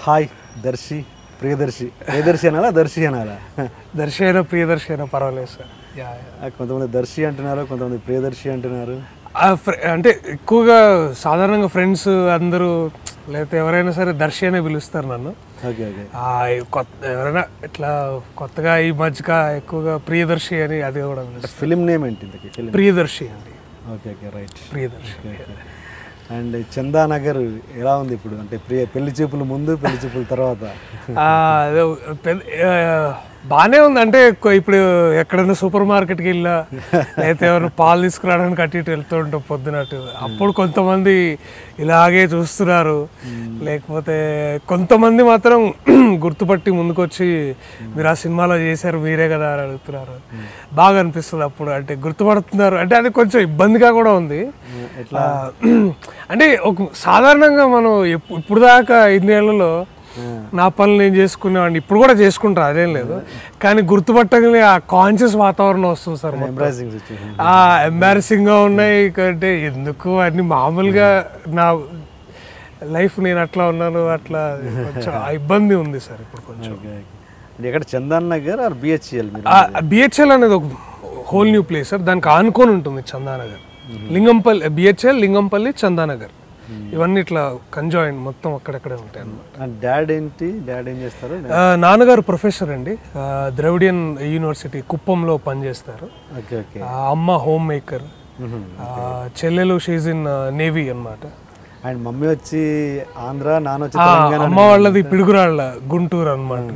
Hi Darsi Priyadarshi Priyadarshi అనాలా దర్శి అనాలా దర్శి అయినా ప్రియదర్శి అయినా పర్వాలేదు సార్. కొంతమంది దర్శి అంటున్నారు, కొంతమంది ప్రియదర్శి అంటున్నారు. అంటే ఎక్కువగా సాధారణంగా ఫ్రెండ్స్ అందరూ లేకపోతే ఎవరైనా సరే దర్శి అనే పిలుస్తారు నన్ను. ఎవరైనా ఇట్లా కొత్తగా ఈ మధ్యగా ఎక్కువగా ప్రియదర్శి అని అది కూడా ఫిలిం నేమ్ ఏంటి? ప్రియదర్శి అండి. Okay okay right, Priyadarshi. And Chandanagar ఎలా ఉంది ఇప్పుడు? అంటే పెళ్లి చూపుల ముందు, పెళ్లి చూపుల తర్వాత బాగానే ఉంది. అంటే ఇప్పుడు ఎక్కడైనా సూపర్ మార్కెట్కి వెళ్ళా లేకపోతే ఎవరైనా పాలు తీసుకురావడానికి అటు ఇటు వెళ్తూ ఉంటాం పొద్దునట్టు, అప్పుడు కొంతమంది ఇలాగే చూస్తున్నారు. లేకపోతే కొంతమంది మాత్రం గుర్తుపట్టి ముందుకొచ్చి మీరు ఆ సినిమాలో చేశారు మీరే కదా అని అడుగుతున్నారు. బాగా అనిపిస్తుంది అప్పుడు, అంటే గుర్తుపడుతున్నారు. అంటే అది కొంచెం ఇబ్బందిగా కూడా ఉంది. అంటే ఒక సాధారణంగా మనం ఇప్పుడు దాకా 5 ఏళ్లలో నా పనులు నేను చేసుకునేవాడిని, ఇప్పుడు కూడా చేసుకుంటా, అదేం లేదు. కానీ గుర్తుపట్టగానే ఆ కాన్షియస్ వాతావరణం వస్తుంది సార్. ఎంబారసింగ్గా ఉన్నాయి అంటే ఎందుకు అన్ని మామూలుగా నా లైఫ్ నేను అట్లా ఉన్నాను, అట్లా కొంచెం ఇబ్బంది ఉంది సార్ ఇప్పుడు కొంచెం. ఎక్కడ చందన్ నగర్ ఆర్ బిహెచ్ఎల్? బిహెచ్ఎల్ అనేది ఒక హోల్ న్యూ ప్లేస్ సార్, దానికి ఆనుకొని ఉంటుంది చందానగర్. లింగంపల్లి బిహెచ్ఎల్, లింగంపల్లి, చందానగర్ ఇవన్నీ ఇట్లా కంజాయిన్ మొత్తం అక్కడక్కడే ఉంటాయి అన్నమాట. డాడ్ ఏంటి? డాడ్ ఏం చేస్తారు? నాన్నగారు ప్రొఫెసర్ అండి, ద్రవిడియన్ యూనివర్సిటీ కుప్పంలో పనిచేస్తారు. అమ్మ హోమ్ మేకర్, చెల్లెలు షీజ్ ఇన్ నేవీ అన్నమాట. అండ్ మమ్మీ వచ్చి ఆంధ్ర, నాన్న వచ్చి అమ్మ వాళ్ళది పిడుగురాళ్ళ, గుంటూరు అనమాట.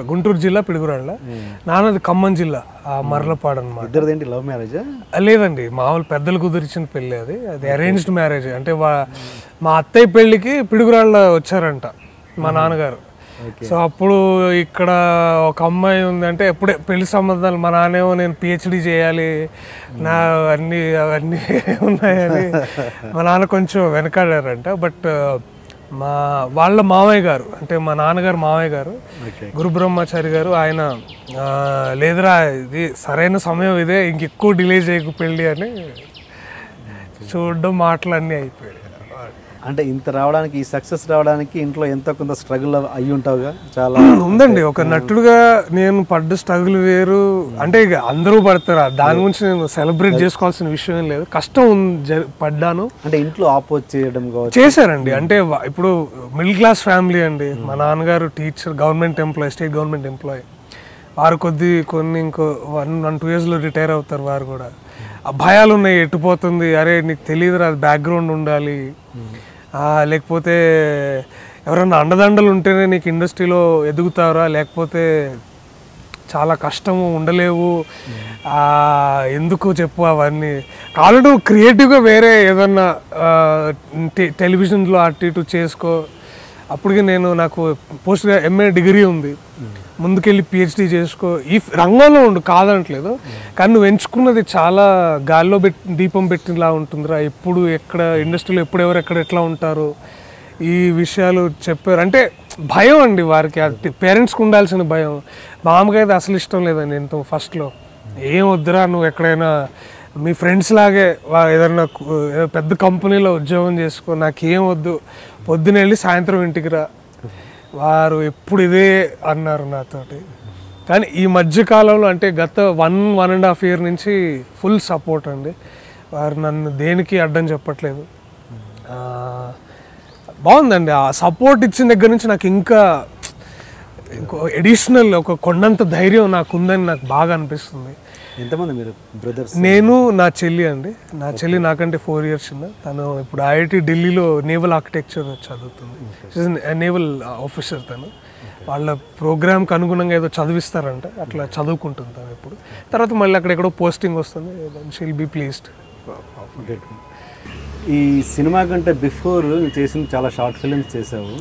గుంటూరు జిల్లా పిడుగురాళ్ళ, నాన్నది ఖమ్మం జిల్లా మర్లపాడు అనమాట. ఇద్దరిదేంటి లవ్ మ్యారేజ్? లేదండి, మామూలు పెద్దలు కుదిరిచిన పెళ్ళి. అది అరేంజ్డ్ మ్యారేజ్. అంటే మా అత్తయ్య పెళ్ళికి పిడుగురాళ్ళ వచ్చారంట మా నాన్నగారు. సో అప్పుడు ఇక్కడ ఒక అమ్మాయి ఉంది అంటే ఎప్పుడే పెళ్లి సంబంధాలు, మా నాన్నేమో నేను పిహెచ్డి చేయాలి, నా అవన్నీ ఉన్నాయని మా నాన్న కొంచెం వెనకాడారంట. బట్ వాళ్ళ మామయ్య గారు, అంటే మా నాన్నగారు మామయ్య గారు గురుబ్రహ్మచారి గారు, ఆయన లేదురా ఇది సరైన సమయం ఇదే, ఇంకెక్కువ డిలే చేయకు పెళ్ళి అని చూడడం, మాటలు అన్నీ అయిపోయాయి. అంటే ఇంత రావడానికి, ఈ సక్సెస్ రావడానికి ఇంట్లో ఎంతో కొంత స్ట్రగుల్ అయ్యి ఉంటావుగా? చాలా ఉందండి. ఒక నటుడుగా నేను పడ్డ స్ట్రగుల్ వేరు. అంటే ఇక అందరూ పడతారు, దాని గురించి నేను సెలబ్రేట్ చేసుకోవాల్సిన విషయం లేదు. కష్టం పడ్డాను. అంటే ఇంట్లో ఆపోజ్ చేయడం చేశారండి. అంటే ఇప్పుడు మిడిల్ క్లాస్ ఫ్యామిలీ అండి. మా నాన్నగారు teacher, government employee, state government employee. వారు కొన్ని ఇంకో 1-2 yearsలో రిటైర్ అవుతారు. వారు కూడా ఆ భయాలు ఉన్నాయి, ఎట్టుపోతుంది, అరే నీకు తెలియదురా, అది బ్యాక్గ్రౌండ్ ఉండాలి, లేకపోతే ఎవరన్నా అండదండలు ఉంటేనే నీకు ఇండస్ట్రీలో ఎదుగుతారా, లేకపోతే చాలా కష్టము, ఉండలేవు, ఎందుకు చెప్పు అవన్నీ. కావాలంటే నువ్వు క్రియేటివ్గా వేరే ఏదన్నా టెలివిజన్లో అటు ఇటు చేసుకో. అప్పటికి నాకు MA డిగ్రీ ఉంది, ముందుకెళ్ళి PhD చేసుకో, ఈ రంగంలో ఉండు, కాదనట్లేదు. కానీ నువ్వు ఎంచుకున్నది చాలా గాల్లో దీపం పెట్టినలా ఉంటుందిరా. ఎప్పుడు ఎక్కడ ఇండస్ట్రీలో ఎవరు ఎక్కడ ఎట్లా ఉంటారు, ఈ విషయాలు చెప్పారు. అంటే భయం అండి వారికి, పేరెంట్స్కి ఉండాల్సిన భయం. మా అమ్మకి అయితే అసలు ఇష్టం లేదండి. ఎంతో ఫస్ట్లో ఏం వద్దురా, నువ్వు ఎక్కడైనా మీ ఫ్రెండ్స్ లాగే ఏదన్నా పెద్ద కంపెనీలో ఉద్యోగం చేసుకో, నాకేం వద్దు, పొద్దున వెళ్ళి సాయంత్రం ఇంటికి రా. వారు ఎప్పుడు ఇదే అన్నారు నాతోటి. కానీ ఈ మధ్యకాలంలో, అంటే గత 1.5 year నుంచి ఫుల్ సపోర్ట్ అండి. వారు నన్ను దేనికి అడ్డం చెప్పట్లేదు. బాగుందండి. ఆ సపోర్ట్ ఇచ్చిన దగ్గర నుంచి నాకు ఇంకా ఎడిషనల్ ఒక కొండంత ధైర్యం నాకు ఉందని నాకు బాగా అనిపిస్తుంది. ఎంతమంది మీరు బ్రదర్స్? నేను, నా చెల్లి అండి. నా చెల్లి నాకంటే 4 years చిన్న. తను ఇప్పుడు IIT ఢిల్లీలో నేవల్ ఆర్కిటెక్చర్ చదువుతుంది. నేవల్ ఆఫీసర్ తను. వాళ్ళ ప్రోగ్రామ్కి అనుగుణంగా ఏదో చదివిస్తారంట, అట్లా చదువుకుంటుంది తను ఇప్పుడు. తర్వాత మళ్ళీ అక్కడెక్కడో పోస్టింగ్ వస్తుంది. She'll be pleased. ఈ సినిమా కంటే బిఫోర్ చేసిన చాలా షార్ట్ ఫిలిమ్స్ చేసావు.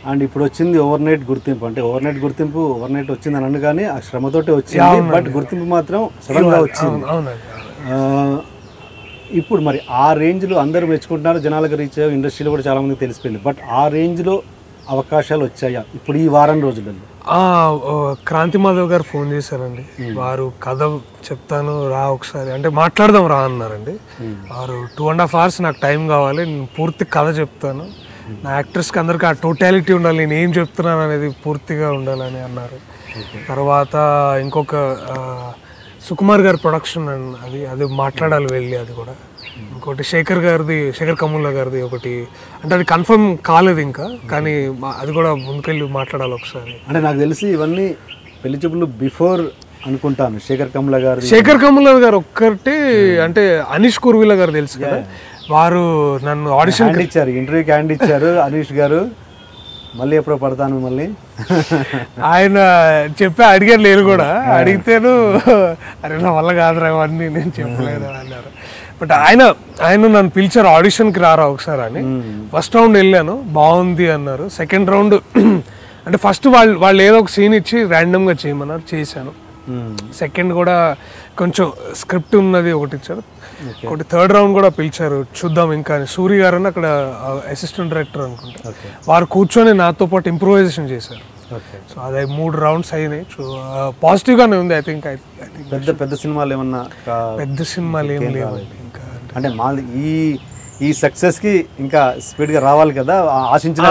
అండ్ ఇప్పుడు వచ్చింది ఓవర్ నైట్ గుర్తింపు. అంటే ఓవర్ నైట్ వచ్చింది అని అనగానే ఆ శ్రమతోటి వచ్చింది, బట్ గుర్తింపు మాత్రం సడన్గా వచ్చింది. ఇప్పుడు మరి ఆ రేంజ్లో అందరూ మెచ్చుకుంటున్నారు, జనాలకు రీచ్ అయ్యావు, ఇండస్ట్రీలో కూడా చాలా మందికి తెలిసిపోయింది. బట్ ఆ రేంజ్లో అవకాశాలు వచ్చాయా ఇప్పుడు ఈ వారం రోజులలో? క్రాంతి మాధవ్ గారు ఫోన్ చేశారండి. వారు కథ చెప్తాను రా ఒకసారి అంటే మాట్లాడదాం రా అన్నారండి. వారు 2.5 hours నాకు టైం కావాలి, నేను పూర్తి కథ చెప్తాను, నా యాక్టర్స్కి అందరికీ ఆ టోటాలిటీ ఉండాలి, నేను ఏం చెప్తున్నాను అనేది పూర్తిగా ఉండాలని అన్నారు. తర్వాత ఇంకొక సుకుమార్ గారి ప్రొడక్షన్ అది అది మాట్లాడాలి వెళ్ళి, అది కూడా. ఇంకోటి శేఖర్ కమ్ముల్లా గారిది ఒకటి, అంటే అది కన్ఫర్మ్ కాలేదు ఇంకా, కానీ అది కూడా ముందుకెళ్ళి మాట్లాడాలి ఒకసారి. అంటే నాకు తెలిసి ఇవన్నీ పెళ్లి చూపులు బిఫోర్ అనుకుంటాను. శేఖర్ కమ్ముల్లా గారు ఒక్కటి, అంటే అనీష్ కుర్విలా గారు తెలుసు కదా, వారు నన్ను ఆడిషన్ ఇచ్చారు, ఇంటర్వ్యూకి హ్యాండ్ ఇచ్చారు అనీష్ గారు. మళ్ళీ ఎప్పుడో పడతాను మళ్ళీ ఆయన అడిగారు నేను కూడా, అడిగితేను అరే నా వల్ల కాదురా అవన్నీ నేను చెప్పలేదు అన్నారు. బట్ ఆయన నన్ను పిలిచారు ఆడిషన్కి రారా ఒకసారి అని. ఫస్ట్ రౌండ్ వెళ్ళాను, బాగుంది అన్నారు. సెకండ్ రౌండ్ అంటే ఫస్ట్ వాళ్ళు ఏదో ఒక సీన్ ఇచ్చి ర్యాండమ్గా చేయమన్నారు, చేశాను. సెకండ్ కూడా కొంచెం స్క్రిప్ట్ ఉన్నది ఒకటి ఇచ్చారు. ఒకటి థర్డ్ రౌండ్ కూడా పిలిచారు, చూద్దాం ఇంకా అని. సూర్య గారు అని అక్కడ అసిస్టెంట్ డైరెక్టర్ అనుకుంటా, వారు కూర్చొని నాతో పాటు ఇంప్రూవైజేషన్ చేశారు. సో అది 3 రౌండ్స్ అయినాయి. పాజిటివ్గానే ఉంది. ఐ థింక్ పెద్ద సినిమాలు ఏమన్నా పెద్ద సినిమాలు ఏం లేవండి ఇంకా. అంటే ఈ సక్సెస్ కి ఇంకా స్పీడ్ గా రావాలి కదా, ఆశించిన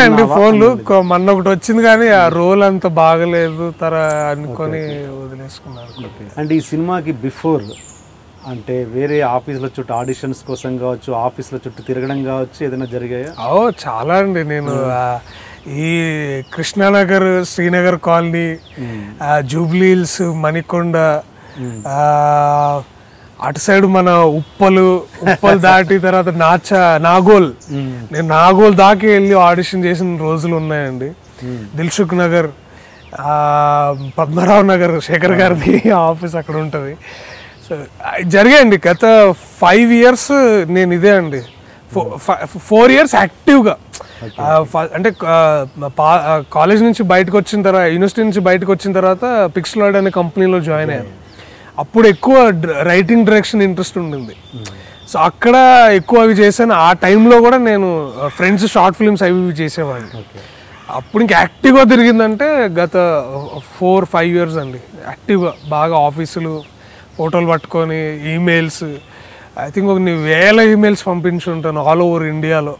అండి ఫోన్లు. మొన్న ఒకటి వచ్చింది కానీ ఆ రోల్ అంత బాగలేదు అనుకొని వదిలేసుకున్నారు. అంటే ఈ సినిమాకి బిఫోర్ అంటే వేరే ఆఫీసుల చుట్టూ ఆడిషన్స్ కోసం కావచ్చు, ఆఫీసుల చుట్టూ తిరగడం కావచ్చు, ఏదైనా జరిగాయా? చాలా అండి. నేను ఈ కృష్ణానగర్, శ్రీనగర్ కాలనీ, జూబ్లీహిల్స్, మణికొండ, అటు సైడ్ మన ఉప్పలు దాటి తర్వాత నాగోల్, నేను నాగోల్ దాకా వెళ్ళి ఆడిషన్ చేసిన రోజులు ఉన్నాయండి. దిల్సుఖ్ నగర్, పద్మరావు నగర్, శేఖర్ గారిది ఆఫీస్ అక్కడ ఉంటుంది. సో జరిగాయండి. గత 5 years నేను ఇదే అండి. 4 years యాక్టివ్గా, అంటే కాలేజ్ నుంచి బయటకు వచ్చిన తర్వాత, యూనివర్సిటీ నుంచి బయటకు వచ్చిన తర్వాత పిక్స్లాయిడ్ అనే కంపెనీలో జాయిన్ అయ్యాను. అప్పుడు ఎక్కువ రైటింగ్ డైరెక్షన్ ఇంట్రెస్ట్ ఉండింది. సో అక్కడ ఎక్కువ అవి చేశాను. ఆ టైంలో కూడా నేను ఫ్రెండ్స్ షార్ట్ ఫిల్మ్స్ అవి చేసేవాడిని. అప్పుడు ఇంకా యాక్టివ్గా తిరిగిందంటే గత 4-5 years అండి. యాక్టివ్గా బాగా ఆఫీసులు, ఫోటోలు పట్టుకొని, ఈమెయిల్స్, ఐ థింక్ ఒక 1000 ఈమెయిల్స్ పంపించి ఉంటాను ఆల్ ఓవర్ ఇండియాలో.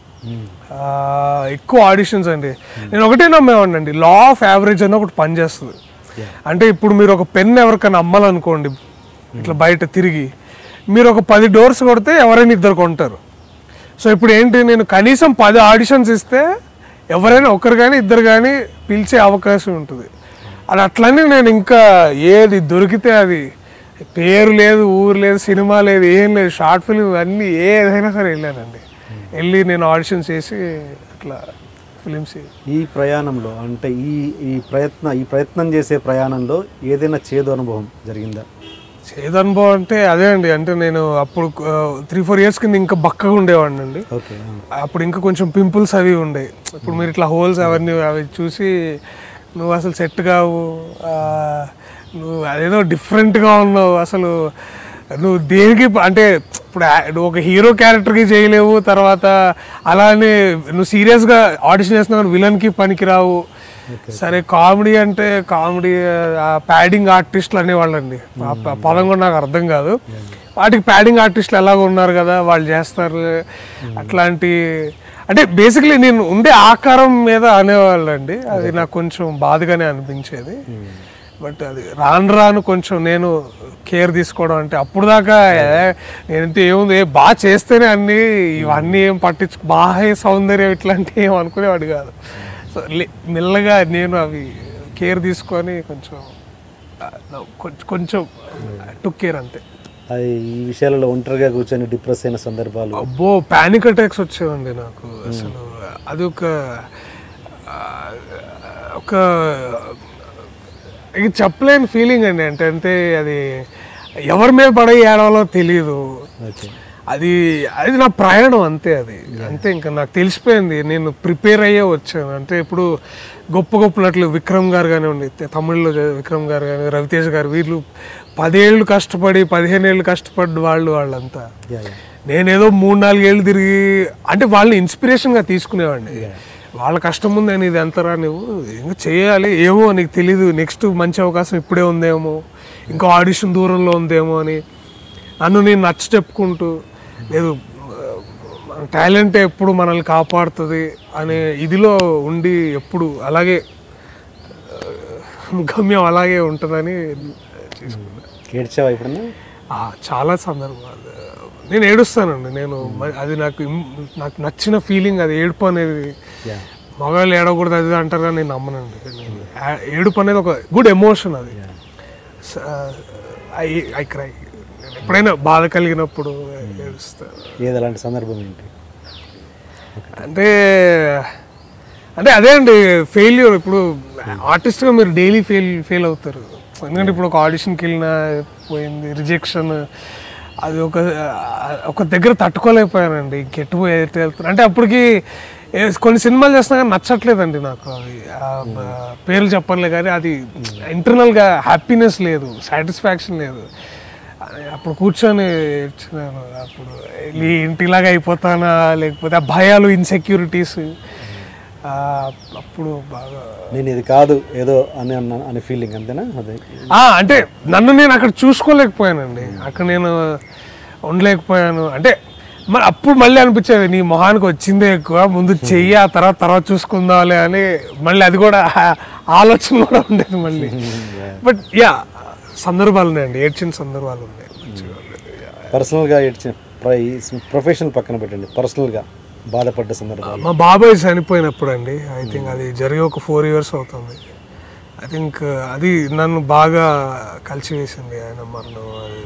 ఎక్కువ ఆడిషన్స్ అండి. నేను ఒకటే నమ్మేవాడిని అండి, లా ఆఫ్ యావరేజ్ అని ఒకటి పనిచేస్తుంది. అంటే ఇప్పుడు మీరు ఒక పెన్ ఎవరికైనా అమ్మాలనుకోండి, ఇట్లా బయట తిరిగి మీరు ఒక 10 doors కొడితే ఎవరైనా 2 కొంటారు. సో ఇప్పుడు ఏంటి, నేను కనీసం 10 ఆడిషన్స్ ఇస్తే ఎవరైనా ఒకరు కానీ 2 కానీ పిలిచే అవకాశం ఉంటుంది. అది అట్లనే నేను ఇంకా ఏది దొరికితే అది, పేరు లేదు, ఊరు లేదు, సినిమా లేదు, ఏం లేదు, షార్ట్ ఫిల్మ్ అన్నీ ఏదైనా సరే వెళ్ళానండి. వెళ్ళి నేను ఆడిషన్ చేసి అట్లా ఫిలిమ్స్. ఈ ప్రయాణంలో అంటే ఈ ప్రయత్నం చేసే ప్రయాణంలో ఏదైనా చేదు అనుభవం జరిగిందా? చేదు అనుభవం అంటే అదే అండి. అంటే నేను అప్పుడు 3-4 years కింద ఇంకా బక్కగా ఉండేవాడిని అండి. అప్పుడు ఇంకా కొంచెం పింపుల్స్ అవి ఉండే. ఇప్పుడు మీరు ఇట్లా హోల్స్ అవన్నీ అవి చూసి నువ్వు అసలు సెట్ కావు, నువ్వు అదేదో డిఫరెంట్గా ఉన్నావు, అసలు నువ్వు దేనికి, అంటే ఇప్పుడు నువ్వు ఒక హీరో క్యారెక్టర్కి చేయలేవు, తర్వాత అలానే నువ్వు సీరియస్గా ఆడిషన్ చేస్తున్నావు విలన్కి పనికిరావు. సరే కామెడీ అంటే కామెడీ, ప్యాడింగ్ ఆర్టిస్టులు అనేవాళ్ళండి. ఆ పదం కూడా నాకు అర్థం కాదు. వాటికి ప్యాడింగ్ ఆర్టిస్టులు ఎలాగో ఉన్నారు కదా, వాళ్ళు చేస్తారు అట్లాంటి. అంటే బేసిక్లీ నేను ఉండే ఆకారం మీద అనేవాళ్ళండి. అది నాకు కొంచెం బాధగానే అనిపించేది. బట్ అది రాను కొంచెం నేను కేర్ తీసుకోవడం, అంటే అప్పుడు దాకా నేనంటే ఏముంది, బాగా చేస్తేనే అన్నీ ఇవన్నీ ఏం బాహ్య సౌందర్యం ఇట్లాంటివి ఏం అనుకునేవాడు కాదు. సో మెల్లగా నేను అవి కేర్ తీసుకొని కొంచెం టుక్ కేర్ అంతే. అది ఈ విషయాలలో ఒంటరిగా కూర్చొని డిప్రెస్ అయిన సందర్భాలు? అబ్బో, ప్యానిక్ అటాక్స్ వచ్చేవండి నాకు. అసలు అది ఒక ఇక చెప్పలేని ఫీలింగ్ అండి. అంటే అది ఎవరి మీద పడే ఏడవాలో తెలియదు. అది నా ప్రయాణం అంతే. అంతే, ఇంకా నాకు తెలిసిపోయింది. నేను ప్రిపేర్ అయ్యే వచ్చాను. అంటే ఇప్పుడు గొప్ప నటులు విక్రమ్ గారు కానివ్వండి, తమిళ్లో విక్రమ్ గారు కానీ, రవితేజ గారు, వీళ్ళు 10 ఏళ్ళు కష్టపడి 15 ఏళ్ళు కష్టపడ్డ వాళ్ళంతా. నేనేదో 3-4 ఏళ్ళు తిరిగి, అంటే వాళ్ళని ఇన్స్పిరేషన్గా తీసుకునేవాడిని. వాళ్ళ కష్టం ఉంది అని ఇది ఎంతరా, నువ్వు ఇంకా చేయాలి, ఏమో నీకు తెలీదు, నెక్స్ట్ మంచి అవకాశం ఇప్పుడే ఉందేమో, ఇంకో ఆడిషన్ దూరంలో ఉందేమో అని నన్ను నేను నచ్చ చెప్పుకుంటూ, లేదు టాలెంట్ ఎప్పుడు మనల్ని కాపాడుతుంది అనే ఇదిలో ఉండి ఎప్పుడు అలాగే గమ్యం అలాగే ఉంటుందని చేసుకున్నాను. ఏడ్చావా ఎప్పుడన్నా? చాలా సందర్భాలు నేను ఏడుస్తానండి. అది నాకు నచ్చిన ఫీలింగ్, అది ఏడుపు అనేది. మగవాళ్ళు ఏడవకూడదు అది అంటారు కానీ నేను నమ్మనండి. ఏడుపు అనేది ఒక గుడ్ ఎమోషన్. అది ఐ క్రై. ఎప్పుడైనా బాధ కలిగినప్పుడు ఏడుస్తాను. ఏది అలాంటి సందర్భం ఏంటి? అంటే అదే అండి ఫెయిల్యూర్. ఇప్పుడు ఆర్టిస్ట్గా మీరు డైలీ ఫెయిల్ అవుతారు. ఎందుకంటే ఇప్పుడు ఒక ఆడిషన్కి వెళ్ళినా పోయింది, రిజెక్షన్, అది ఒక దగ్గర తట్టుకోలేకపోయానండి. ఇంకెట్టు వెళ్తాను అంటే అప్పటికి కొన్ని సినిమాలు చేస్తున్నా కానీ నచ్చట్లేదండి నాకు. అవి పేర్లు చెప్పనులే కానీ అది ఇంటర్నల్గా హ్యాపీనెస్ లేదు, సాటిస్ఫాక్షన్ లేదు. అప్పుడు కూర్చొని ఏడ్చినాను. అప్పుడు ఇంటిలాగా అయిపోతానా, లేకపోతే ఆ భయాలు, ఇన్సెక్యూరిటీస్, అప్పుడు బాగా నేను ఇది కాదు ఏదో అనే ఫీలింగ్ అంతేనా? అదే అంటే నన్ను నేను అక్కడ చూసుకోలేకపోయానండి. అక్కడ నేను ఉండలేకపోయాను. అంటే మరి అప్పుడు మళ్ళీ అనిపించేది నీ మొహానికి వచ్చిందే ఎక్కువ, ముందు చెయ్యి, ఆ తర్వాత చూసుకుందాంలే అని మళ్ళీ అది కూడా ఆలోచన కూడా ఉండేది మళ్ళీ. బట్ సందర్భాలు ఉన్నాయండి, ఏడ్చిన సందర్భాలు ఉన్నాయి. పర్సనల్గా ఏడ్చిన, ప్రొఫెషనల్ పక్కన పెట్టండి, పర్సనల్గా బాధపడ్డ సందర్భాలు. మా బాబాయ్ చనిపోయినప్పుడు అండి, ఐ థింక్ అది జరిగి ఒక 4 years అవుతుంది. ఐ థింక్ అది నన్ను బాగా కలిసివేసింది ఆయన మరణం. అది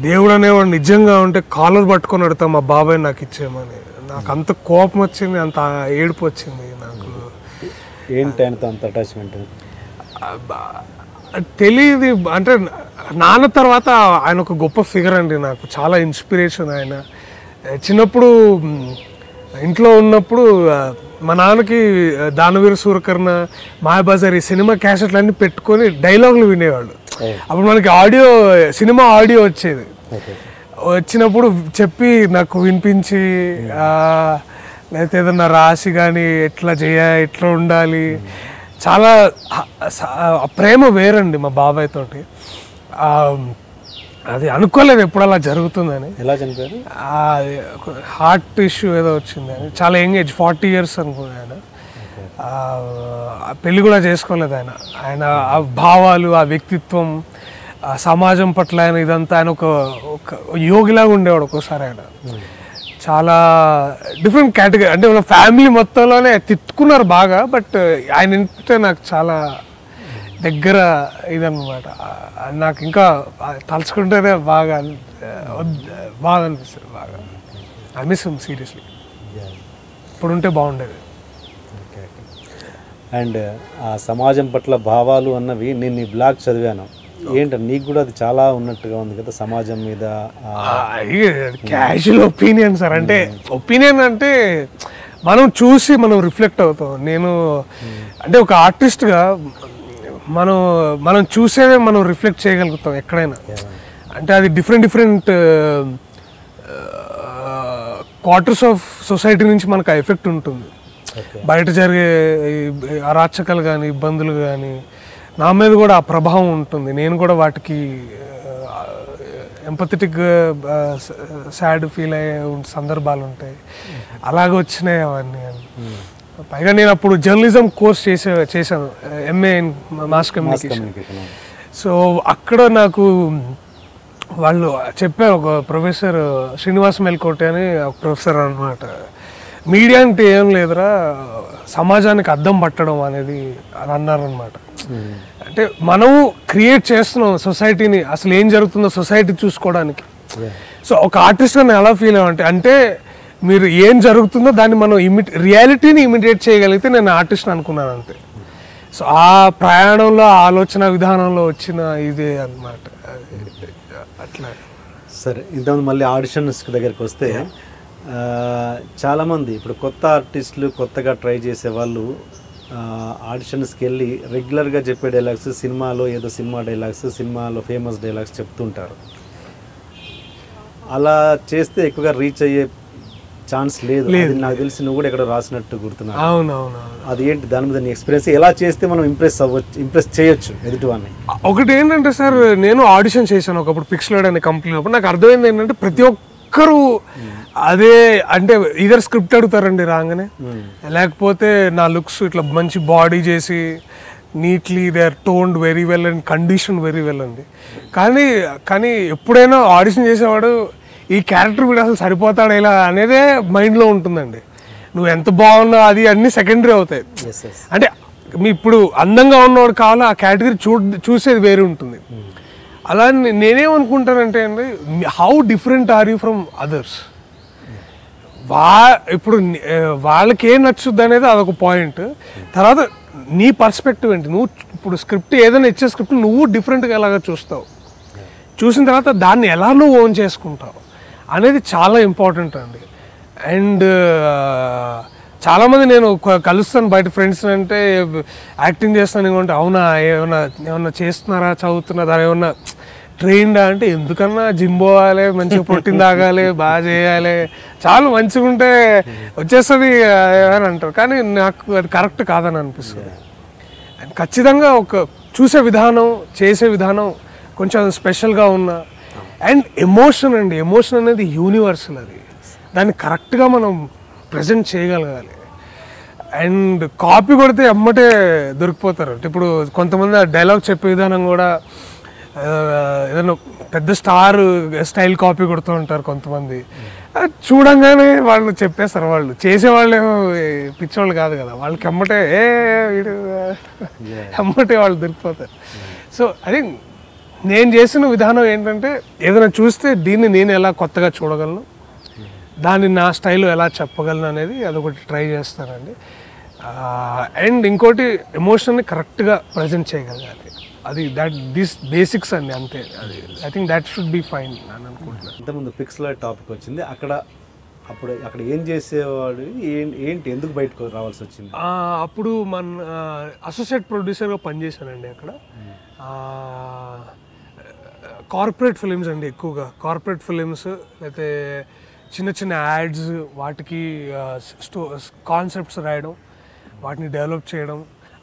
దేవుడు అనేవాడు నిజంగా ఉంటే కాలర్ పట్టుకొని అడుగుతా మా బాబాయ్ నాకు ఇచ్చేయమని. నాకు అంత కోపం వచ్చింది, అంత ఏడుపు వచ్చింది నాకు. ఏంటి ఆయనతో అంత అటాచ్మెంట్? తెలియదు. అంటే నాన్న తర్వాత ఆయన ఒక గొప్ప ఫిగర్ అండి, నాకు చాలా ఇన్స్పిరేషన్ ఆయన. చిన్నప్పుడు ఇంట్లో ఉన్నప్పుడు మా నాన్నకి దానవీర సూరకర్ణ, మాయాబజార్ ఈ సినిమా క్యాసెట్లు అన్నీ పెట్టుకొని డైలాగులు వినేవాళ్ళు. అప్పుడు మనకి సినిమా ఆడియో వచ్చేది. వచ్చినప్పుడు చెప్పి నాకు వినిపించి, లేకపోతే ఏదన్నా రాసి కానీ ఎట్లా ఎట్లా ఉండాలి, చాలా ప్రేమ వేరండి మా బాబాయ్ తోటి. అది అనుకోలేదు ఎప్పుడు అలా జరుగుతుందని. ఎలా చనిపోయారు? హార్ట్ ఇష్యూ ఏదో వచ్చింది అని. చాలా యంగ్ ఏజ్, 40 years అనుకున్నాను. పెళ్ళి కూడా చేసుకోలేదు ఆయన. ఆ భావాలు, ఆ వ్యక్తిత్వం, ఆ సమాజం పట్ల ఆయన ఇదంతా, ఆయన ఒక యోగిలాగా ఉండేవాడు ఒక్కోసారి. ఆయన చాలా డిఫరెంట్ కేటగిరీ. అంటే మన ఫ్యామిలీ మొత్తంలోనే తిట్టుకున్నారు బాగా, బట్ ఆయన ఇంటే నాకు చాలా దగ్గర ఇదన్నమాట. నాకు ఇంకా తలుచుకుంటేనే బాగా అనిపిస్తుంది. బాగా ఐ మిస్ హిమ్ సీరియస్లీ. ఇప్పుడు ఉంటే బాగుండేది. అండ్ ఆ సమాజం పట్ల భావాలు అన్నవి నేను నీ బ్లాగ్ చదివాను. ఏంటంటే నీకు కూడా అది చాలా ఉన్నట్టుగా ఉంది కదా సమాజం మీద. Casual opinion sir. అంటే ఒపీనియన్ అంటే మనం చూసి మనం రిఫ్లెక్ట్ అవుతాం. నేను అంటే ఒక ఆర్టిస్ట్గా మనం చూసేదే మనం రిఫ్లెక్ట్ చేయగలుగుతాం ఎక్కడైనా. అంటే అది డిఫరెంట్ క్వార్టర్స్ ఆఫ్ సొసైటీ నుంచి మనకు ఆ ఎఫెక్ట్ ఉంటుంది. బయట జరిగే అరాచకాలు కానీ, ఇబ్బందులు కానీ నా మీద కూడా ఆ ప్రభావం ఉంటుంది. నేను కూడా వాటికి ఎంపథెటిక్గా సాడ్ ఫీల్ అయ్యే సందర్భాలు ఉంటాయి. అలాగే వచ్చినాయి అవన్నీ. పైగా నేను అప్పుడు జర్నలిజం కోర్స్ చేశాను, MA in mass communication. So అక్కడ నాకు వాళ్ళు చెప్పారు, ఒక ప్రొఫెసర్ శ్రీనివాస్ మెల్కోటే అని ఒక ప్రొఫెసర్ అనమాట, మీడియా అంటే ఏం లేదురా, సమాజానికి అద్దం పట్టడం అనేది అని అన్నారనమాట. అంటే మనం క్రియేట్ చేస్తున్నాం సొసైటీని, అసలు ఏం జరుగుతుందో సొసైటీ చూసుకోవడానికి. సో ఒక ఆర్టిస్ట్గా నేను ఎలా ఫీల్ అంటే మీరు ఏం జరుగుతుందో దాన్ని మనం రియాలిటీని ఇమిడియేట్ చేయగలిగితే నేను ఆర్టిస్ట్ అనుకున్నాను అంతే. సో ఆ ప్రయాణంలో, ఆలోచన విధానంలో వచ్చిన ఇదే అన్నమాట. అట్లా. సరే, ఇంతకుముందు మళ్ళీ ఆడిషన్స్ దగ్గరికి వస్తే చాలామంది ఇప్పుడు కొత్త ఆర్టిస్టులు, కొత్తగా ట్రై చేసే వాళ్ళు ఆడిషన్స్కి వెళ్ళి రెగ్యులర్గా చెప్పే డైలాగ్స్, సినిమాలో ఏదో సినిమా డైలాగ్స్, సినిమాలో ఫేమస్ డైలాగ్స్ చెప్తుంటారు. అలా చేస్తే ఎక్కువగా రీచ్ అయ్యే ఛాన్స్ లేదు. నాకు తెలిసి నువ్వు కూడా ఎక్కడ రాసినట్టు గుర్తున్నా. అవునవును. అది ఏంటి, దాని మీద నీ ఎక్స్పీరియన్స్, ఎలా చేస్తే మనం ఇంప్రెస్ చేయొచ్చు ఎదుటివాన్ని? ఒకటి ఏంటంటే సార్, నేను ఆడిషన్ చేశాను ఒకప్పుడు పిక్స్లైడ్ అనే కంపెనీ. అప్పుడు నాకు అర్థమైంది ఏంటంటే ప్రతి ఒక్కరు అదే అంటే ఇదర్ స్క్రిప్ట్ అడుగుతారండి రాగానే, లేకపోతే నా లుక్స్ ఇట్లా మంచి బాడీ చేసి neatly they are toned very well and condition very well అండి. కానీ ఎప్పుడైనా ఆడిషన్ చేసేవాడు ఈ క్యారెక్టర్ వీడు అసలు సరిపోతాడు ఇలా అనేదే మైండ్లో ఉంటుందండి. నువ్వు ఎంత బాగున్నావు అది అన్నీ సెకండరీ అవుతాయి. అంటే మీ ఇప్పుడు అందంగా ఉన్నవాడు కావాలా ఆ కేటగిరీ చూసేది వేరే ఉంటుంది. అలా నేనేమనుకుంటానంటే అండి, how different are you from others. ఇప్పుడు వాళ్ళకి ఏం నచ్చుద్ది అనేది అదొక పాయింట్. తర్వాత నీ పర్స్పెక్టివ్ ఏంటి, నువ్వు ఇప్పుడు స్క్రిప్ట్ ఏదైనా ఇచ్చే స్క్రిప్ట్ నువ్వు డిఫరెంట్గా ఎలాగా చూస్తావు, చూసిన తర్వాత దాన్ని ఎలా నువ్వు ఓన్ చేసుకుంటావు అనేది చాలా ఇంపార్టెంట్ అండి. అండ్ చాలామంది నేను కలుస్తాను బయట ఫ్రెండ్స్, అంటే యాక్టింగ్ చేస్తాను ఇంకొంటే అవునా ఏమన్నా చేస్తున్నారా, చదువుతున్నారా, ఏమన్నా ట్రైన్డా అంటే ఎందుకన్నా జిమ్ పోవాలి, మంచిగా ప్రోటీన్ తాగాలి, బాగా చేయాలి, చాలా మంచిగా ఉంటే వచ్చేస్తుంది అని అంటారు. కానీ నాకు అది కరెక్ట్ కాదని అనిపిస్తుంది. అండ్ ఖచ్చితంగా ఒక చూసే విధానం, చేసే విధానం కొంచెం స్పెషల్గా ఉన్న అండ్ ఎమోషన్ అండి, ఎమోషన్ అనేది యూనివర్సల్. అది దాన్ని కరెక్ట్గా మనం ప్రజెంట్ చేయగలగాలి. అండ్ కాపీ కొడితే అమ్మటే దొరికిపోతారు. ఇప్పుడు కొంతమంది ఆ డైలాగ్ చెప్పే విధానం కూడా ఏదైనా పెద్ద స్టార్ స్టైల్ కాపీ కొడుతూ ఉంటారు కొంతమంది. చూడంగానే వాళ్ళు చెప్పేస్తారు, వాళ్ళు చేసేవాళ్ళు ఏమో పిచ్చోళ్ళు కాదు కదా, వాళ్ళకి అమ్మటే వీడు అమ్మటే వాళ్ళు దొరికిపోతారు. సో అది నేను చేసిన విధానం ఏంటంటే, ఏదైనా చూస్తే దీన్ని నేను ఎలా కొత్తగా చూడగలను, దాన్ని నా స్టైల్లో ఎలా చెప్పగలను అనేది అదొకటి ట్రై చేస్తానండి. అండ్ ఇంకోటి ఎమోషన్ని కరెక్ట్గా ప్రజెంట్ చేయగలగాలి. అది దిస్ బేసిక్స్ అండి, అంతే. అది I think that should be fine అని అనుకుంటున్నాను. ఇంతకుముందు పిక్స్ల టాపిక్ వచ్చింది, అక్కడ ఏం చేసేవాడు, ఏంటి ఎందుకు బయటకు రావాల్సి వచ్చింది? అప్పుడు మన అసోసియేట్ ప్రొడ్యూసర్గా పనిచేశానండి అక్కడ. కార్పొరేట్ ఫిలిమ్స్ అండి, ఎక్కువగా కార్పొరేట్ ఫిలిమ్స్, లేకపోతే చిన్న చిన్న యాడ్స్, వాటికి కాన్సెప్ట్స్ రాయడం, వాటిని డెవలప్ చేయడం.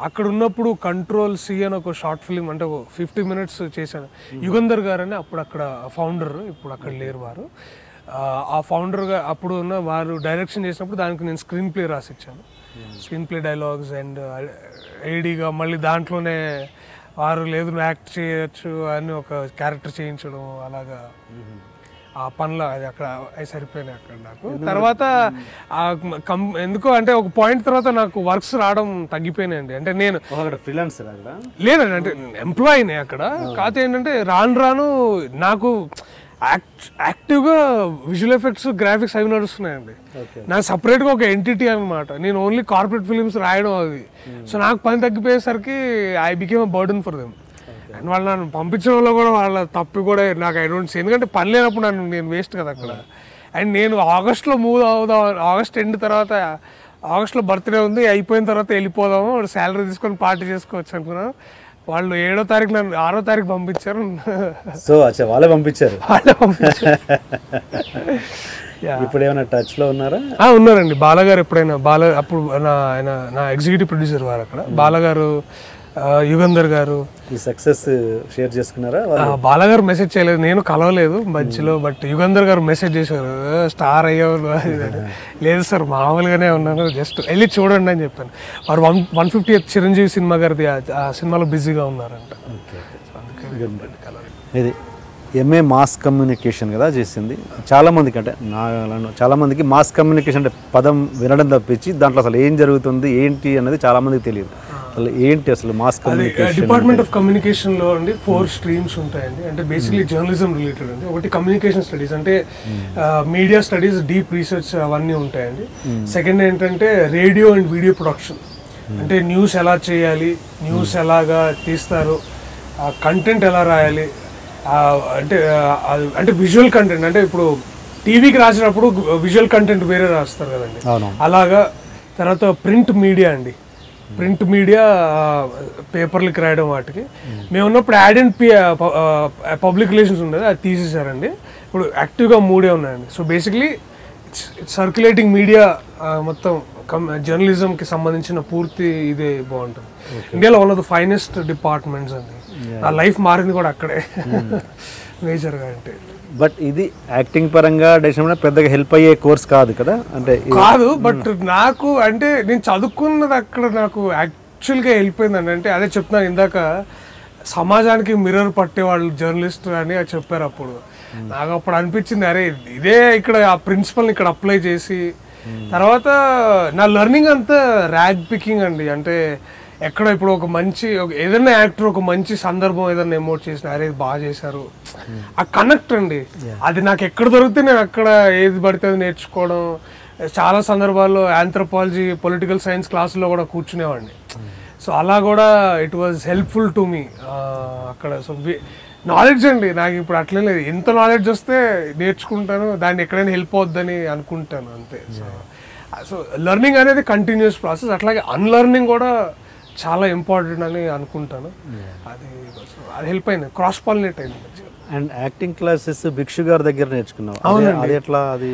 అక్కడ ఉన్నప్పుడు కంట్రోల్ సి అని ఒక షార్ట్ ఫిలిం, అంటే 50 minutes చేశాను. యుగంధర్ గారు అని అప్పుడు అక్కడ ఫౌండర్, ఇప్పుడు అక్కడ లేరు వారు. ఆ ఫౌండర్గా అప్పుడు ఉన్న వారు డైరెక్షన్ చేసినప్పుడు దానికి నేను స్క్రీన్ ప్లే రాసిచ్చాను, స్క్రీన్ ప్లే డైలాగ్స్. అండ్ ఏడీగా మళ్ళీ దాంట్లోనే వారు లేదు నువ్వు యాక్ట్ చేయొచ్చు అని ఒక క్యారెక్టర్ చేయించడం, అలాగా ఆ పనులు అది అక్కడ అవి సరిపోయినాయి అక్కడ నాకు. తర్వాత ఎందుకో అంటే ఒక పాయింట్ తర్వాత నాకు వర్క్స్ రావడం తగ్గిపోయినాయండి. అంటే నేను ఫ్రీలాన్సర్ లేదండి, అంటే ఎంప్లాయీనే అక్కడ. కాకపోతే ఏంటంటే రాను నాకు యాక్టివ్గా విజువల్ ఎఫెక్ట్స్, గ్రాఫిక్స్ అవి నడుస్తున్నాయండి. నాకు సపరేట్గా ఒక ఎంటిటీ అనమాట. నేను ఓన్లీ కార్పొరేట్ ఫిలిమ్స్ రాయడం అది. సో నాకు పని తగ్గిపోయేసరికి I became a burden for them. And వాళ్ళు నన్ను పంపించడంలో కూడా వాళ్ళ తప్పు కూడా నాకు ఐ డోంట్ సీ, ఎందుకంటే పని లేనప్పుడు నేను వేస్ట్ కదా అక్కడ. అండ్ నేను ఆగస్ట్లో మూవ్ అవుదాం, ఆగస్ట్ ఎండ్ తర్వాత, ఆగస్ట్లో బర్త్డే ఉంది, అయిపోయిన తర్వాత వెళ్ళిపోదాము, శాలరీ తీసుకొని పార్టీ చేసుకోవచ్చు అనుకున్నాను. వాళ్ళు 7వ తారీఖు నన్ను 6వ తారీఖు పంపించారు. సో వాళ్ళే పంపించారు. ఇప్పుడు ఏమైనా టచ్ లో ఉన్నారా? ఉన్నారండి. బాలగారు ఎప్పుడైనా అప్పుడు నా ఎగ్జిక్యూటివ్ ప్రొడ్యూసర్ వారు అక్కడ. బాలగారు, యుగంధర్ గారు ఈ సక్సెస్ షేర్ చేసుకున్నారా? బాలగారు మెసేజ్ చేయలేదు, నేను కలవలేదు మధ్యలో. బట్ యుగంధర్ గారు మెసేజ్ చేశారు, స్టార్ అయ్యావు. లేదు సార్ మామూలుగానే ఉన్నాను, జస్ట్ వెళ్ళి చూడండి అని చెప్పాను. వారు 150th చిరంజీవి సినిమా గారిది ఆ సినిమాలో బిజీగా ఉన్నారంట. ఇది ఎంఏ మాస్ కమ్యూనికేషన్ కదా చేసింది. చాలామందికి, అంటే చాలామందికి మాస్ కమ్యూనికేషన్ అంటే పదం వినడం తప్పించి దాంట్లో అసలు ఏం జరుగుతుంది ఏంటి అనేది చాలామందికి తెలియదు. అసలు ఏంటి అసలు మాస్ కమ్యూనికేషన్? డిపార్ట్మెంట్ ఆఫ్ కమ్యూనికేషన్లో అండి 4 streams ఉంటాయండి. అంటే బేసిక్లీ జర్నలిజం రిలేటెడ్ అండి. ఒకటి కమ్యూనికేషన్ స్టడీస్, అంటే మీడియా స్టడీస్, డీప్ రీసెర్చ్ అవన్నీ ఉంటాయండి. సెకండ్ ఏంటంటే రేడియో అండ్ వీడియో ప్రొడక్షన్, అంటే న్యూస్ ఎలా చేయాలి, న్యూస్ ఎలాగా తీస్తారు, కంటెంట్ ఎలా రాయాలి, అంటే విజువల్ కంటెంట్. అంటే ఇప్పుడు టీవీకి రాసినప్పుడు విజువల్ కంటెంట్ వేరే రాస్తారు కదండి, అలాగా. తర్వాత ప్రింట్ మీడియా అండి, ప్రింట్ మీడియా పేపర్లకి రాయడం వాటికి. మేము ఉన్నప్పుడు యాడ్ అండ్ పబ్లిక్ రిలేషన్స్ ఉండేది, అది తీసేసారండి. ఇప్పుడు యాక్టివ్గా 3 ఉన్నాయండి. సో బేసిక్లీ సర్క్యులేటింగ్ మీడియా మొత్తం జర్నలిజంకి సంబంధించిన పూర్తి ఇదే బాగుంటుంది. ఇండియాలో one of the finest departments అండి. నా లైఫ్ మారింది కూడా అక్కడే మేజర్గా. అంటే బట్ ఇది యాక్టింగ్ పరంగా డెసిషన్ పెద్దగా హెల్ప్ అయ్యే కోర్స్ కాదు కదా, అంటే కాదు. బట్ నాకు అంటే నేను చదువుకున్నది అక్కడ నాకు యాక్చువల్గా హెల్ప్ అయిందండి. అంటే అదే చెప్తున్నాను ఇందాక, సమాజానికి మిర్రర్ పట్టేవాళ్ళు జర్నలిస్ట్ అని చెప్పారు. అప్పుడు నాకు అప్పుడు అనిపించింది, అరే ఇదే ఇక్కడ ఆ ప్రిన్సిపల్ని ఇక్కడ అప్లై చేసి, తర్వాత నా లెర్నింగ్ అంతా ర్యాగ్ పికింగ్ అండి. అంటే ఎక్కడ ఇప్పుడు ఒక మంచి ఏదైనా యాక్టర్ ఒక మంచి సందర్భం ఏదైనా ఎమోట్ చేసిన, అరే బాగా చేశారు, ఆ కనెక్ట్ అండి, అది నాకు ఎక్కడ దొరికితే నేను అక్కడ ఏది పడితే అది నేర్చుకోవడం. చాలా సందర్భాల్లో ఆంథ్రోపాలజీ, పొలిటికల్ సైన్స్ క్లాసులో కూడా కూర్చునేవాడిని. సో అలా కూడా it was helpful to me అక్కడ. సో నాలెడ్జ్ అండి నాకు ఇప్పుడు అట్లే లేదు, ఎంత నాలెడ్జ్ వస్తే నేర్చుకుంటాను, దాన్ని ఎక్కడైనా హెల్ప్ అవుద్దని అనుకుంటాను అంతే. సో లెర్నింగ్ అనేది కంటిన్యూస్ ప్రాసెస్, అట్లాగే అన్లెర్నింగ్ కూడా చాలా ఇంపార్టెంట్ అని అనుకుంటాను. అది హెల్ప్ అయింది, క్రాస్ పాలినేట్ అయింది. అండ్ యాక్టింగ్ క్లాసెస్ భిక్షు గారి దగ్గర నేర్చుకున్నావు, అది ఎట్లా? అది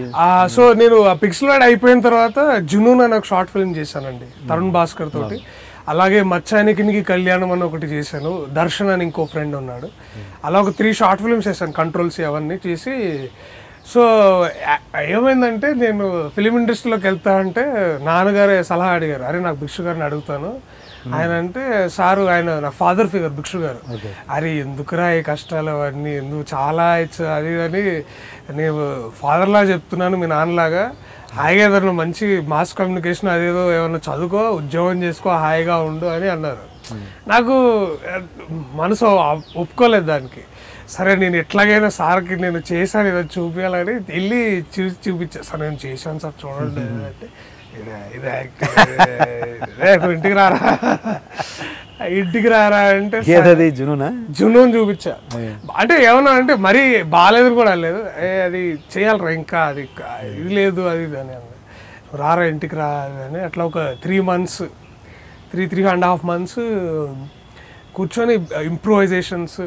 సో నేను పిక్సెలాడ్ అయిపోయిన తర్వాత జునూన్ అని ఒక షార్ట్ ఫిల్మ్ చేశానండి తరుణ్ భాస్కర్ తోటి. అలాగే మచ్చానికి కళ్యాణం అని ఒకటి చేశాను, దర్శన్ అని ఇంకో ఫ్రెండ్ ఉన్నాడు. అలా ఒక 3 షార్ట్ ఫిల్మ్స్ చేశాను, కంట్రోల్స్ అవన్నీ చేసి. సో ఏమైందంటే నేను ఫిలిం ఇండస్ట్రీలోకి వెళ్తా అంటే నాన్నగారే సలహా అడిగారు, అరే నాకు భిక్షు గారిని అడుగుతాను. ఆయన అంటే సారు, ఆయన నా ఫాదర్ ఫిగర్ భిక్షు గారు. అరే ఎందుకురా ఈ కష్టాలు అవన్నీ, ఎందుకు చాలా అది అని, నేను ఫాదర్లా చెప్తున్నాను మీ నాన్నలాగా, హాయిగా ఏదైనా మంచి మాస్ కమ్యూనికేషన్ అదేదో ఏమన్నా చదువుకో, ఉద్యోగం చేసుకో, హాయిగా ఉండు అని అన్నారు. నాకు మనసు ఒప్పుకోలేదు దానికి. సరే నేను ఎట్లాగైనా సార్కి నేను చేశాను ఏదో చూపించాలని వెళ్ళి చూపించాను. సార్ నేను చేశాను సార్ చూడండి అంటే, ఇంటికి రారా ఇంటికి రారా అంటే జునూన్ చూపించా. అంటే ఏమన్నా అంటే మరీ బాగాలేదు కూడా లేదు, అది చేయాలరా ఇంకా, అది ఇది లేదు అది ఇది అని అన్న, రారా ఇంటికి రా అని. అట్లా ఒక 3 months 3.5 months కూర్చొని ఇంప్రూవైజేషన్స్.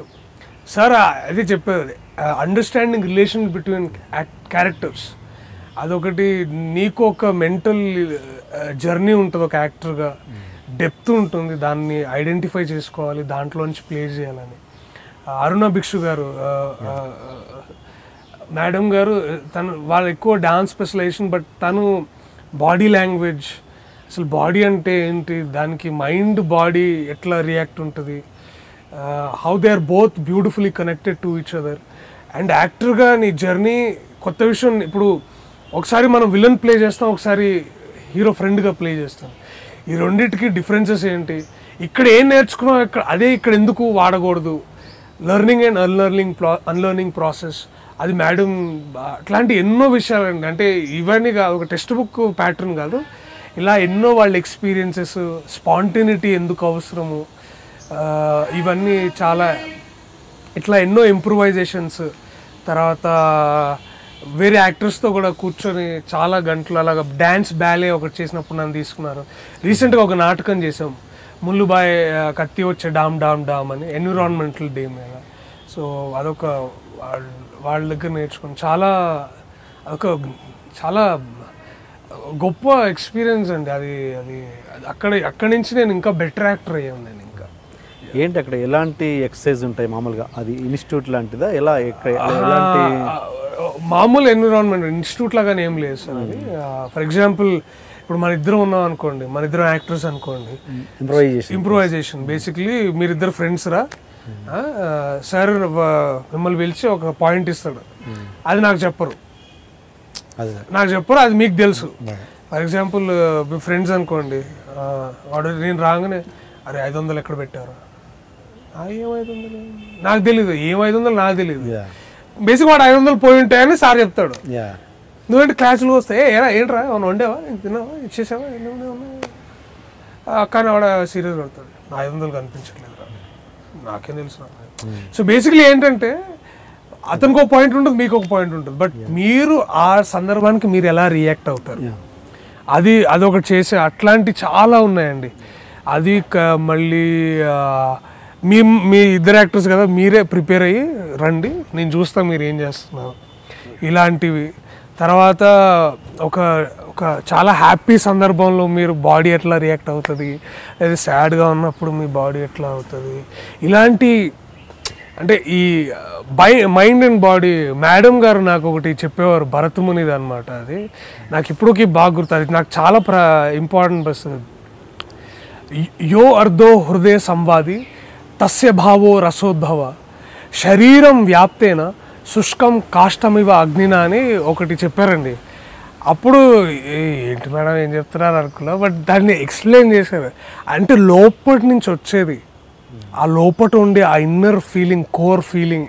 సార్ అది చెప్పేది, అండర్స్టాండింగ్ రిలేషన్ బిట్వీన్ క్యారెక్టర్స్, అదొకటి. నీకు ఒక మెంటల్ జర్నీ ఉంటుంది ఒక యాక్టర్గా, డెప్త్ ఉంటుంది, దాన్ని ఐడెంటిఫై చేసుకోవాలి, దాంట్లోంచి ప్లే చేయాలని. అరుణ భిక్షు గారు మేడం గారు, తను వాళ్ళు ఎక్కువ డాన్స్ స్పెషలైజేషన్, బట్ తను బాడీ లాంగ్వేజ్, అసలు బాడీ అంటే ఏంటి, దానికి మైండ్ బాడీ ఎట్లా రియాక్ట్ ఉంటుంది, how they are both beautifully connected to each other. And యాక్టర్గా నీ జర్నీ కొత్త విషయం. ఇప్పుడు ఒకసారి మనం విలన్ ప్లే చేస్తాం, ఒకసారి హీరో ఫ్రెండ్గా ప్లే చేస్తాం. ఈ రెండింటికి డిఫరెన్సెస్ ఏంటి, ఇక్కడ ఏం నేర్చుకున్నాం, ఇక్కడ అదే ఇక్కడ ఎందుకు వాడకూడదు, లెర్నింగ్ అండ్ అన్లెర్నింగ్ ప్రాసెస్, అది మేడం అట్లాంటి ఎన్నో విషయాలండి. అంటే ఇవన్నీ కాదు, ఒక టెక్స్ట్ బుక్ ప్యాటర్న్ కాదు, ఇలా ఎన్నో వాళ్ళ ఎక్స్పీరియన్సెస్, స్పాంటినిటీ ఎందుకు అవసరము, ఇవన్నీ చాలా ఇట్లా ఎన్నో ఇంప్రూవైజేషన్స్. తర్వాత వేరే యాక్టర్స్తో కూడా కూర్చొని చాలా గంటలు అలాగా డ్యాన్స్ బ్యాలే ఒకటి చేసినప్పుడు నన్ను తీసుకున్నారు. రీసెంట్గా ఒక నాటకం చేసాం, ముల్లుబాయ్ కత్తి వచ్చే డామ్ డామ్ డామ్ అని, ఎన్విరాన్మెంటల్ డే మీద. సో అదొక వాళ్ళ దగ్గర నేర్చుకుని అదొక చాలా గొప్ప ఎక్స్పీరియన్స్ అండి. అది అది అక్కడి నుంచి నేను ఇంకా బెటర్ యాక్టర్ అయ్యాను. నేను ఇంకా ఏంటి అక్కడ ఎలాంటి ఎక్సర్సైజ్ ఉంటాయి మామూలుగా, అది ఇన్స్టిట్యూట్ లాంటిదా, ఎలా ఎలాంటి మామూలు ఎన్విరాన్మెంట్ ఇన్స్టిట్యూట్ లాగానే ఏం లేదు సార్. అది ఫర్ ఎగ్జాంపుల్ ఇప్పుడు మన ఇద్దరం ఉన్నాం అనుకోండి, మన ఇద్దరం యాక్టర్స్ అనుకోండి, ఇంప్రూవైజేషన్ బేసిక్లీ మీరిద్దరు ఫ్రెండ్స్ రా, సార్ మిమ్మల్ని పిలిచి ఒక పాయింట్ ఇస్తాడు, అది నాకు చెప్పరు, అది మీకు తెలుసు. ఫర్ ఎగ్జాంపుల్ మీ ఫ్రెండ్స్ అనుకోండి, వాడు నేను రాగానే అరే 500 ఎక్కడ పెట్టారు, ఏం 500 నాకు తెలీదు, ఏం 500 నాకు తెలీదు. బేసిక్ వాడు 500 పోయి ఉంటాయని సార్ చెప్తాడు. నువ్వేంటి క్లాసులు వస్తే ఏంట్రా ఏమన్నా వండేవా, తిన్నావా, ఇచ్చేసావా, కానీ వాడు సీరియస్ పడతాడు, నా 500 కనిపించట్లేదు రా, నాకేం తెలుసు. సో బేసిక్లీ ఏంటంటే అతనికి ఒక పాయింట్ ఉంటుంది, మీకు ఒక పాయింట్ ఉంటుంది, బట్ మీరు ఆ సందర్భానికి మీరు ఎలా రియాక్ట్ అవుతారు, అదొకటి చేసే అట్లాంటి చాలా ఉన్నాయండి. అది మళ్ళీ మీ ఇద్దరు యాక్టర్స్ కదా, మీరే ప్రిపేర్ అయ్యి రండి, నేను చూస్తా మీరు ఏం చేస్తున్నారు, ఇలాంటివి. తర్వాత ఒక ఒక చాలా హ్యాపీ సందర్భంలో మీరు బాడీ ఎట్లా రియాక్ట్ అవుతుంది, లేదా సాడ్గా ఉన్నప్పుడు మీ బాడీ ఎట్లా అవుతుంది, ఇలాంటి అంటే ఈ మైండ్ అండ్ బాడీ. మేడం గారు నాకు ఒకటి చెప్పేవారు, భరతమునిది అనమాట. అది నాకు ఇప్పటికీ బాగా గుర్తు. అది నాకు చాలా ఇంపార్టెంట్ బస్. యో అర్ధో హృదయ సంవాది తస్య భావో రసోద్భవ శరీరం వ్యాప్తేన శుష్కం కాష్టమివ అగ్నిన అని ఒకటి చెప్పారండి. అప్పుడు ఏంటి మేడం ఏం చెప్తున్నారు అనుకున్నా, బట్ దాన్ని ఎక్స్ప్లెయిన్ చేశారు. అంటే లోపటి నుంచి వచ్చేది, ఆ లోపట ఉండే ఆ ఇన్నర్ ఫీలింగ్, కోర్ ఫీలింగ్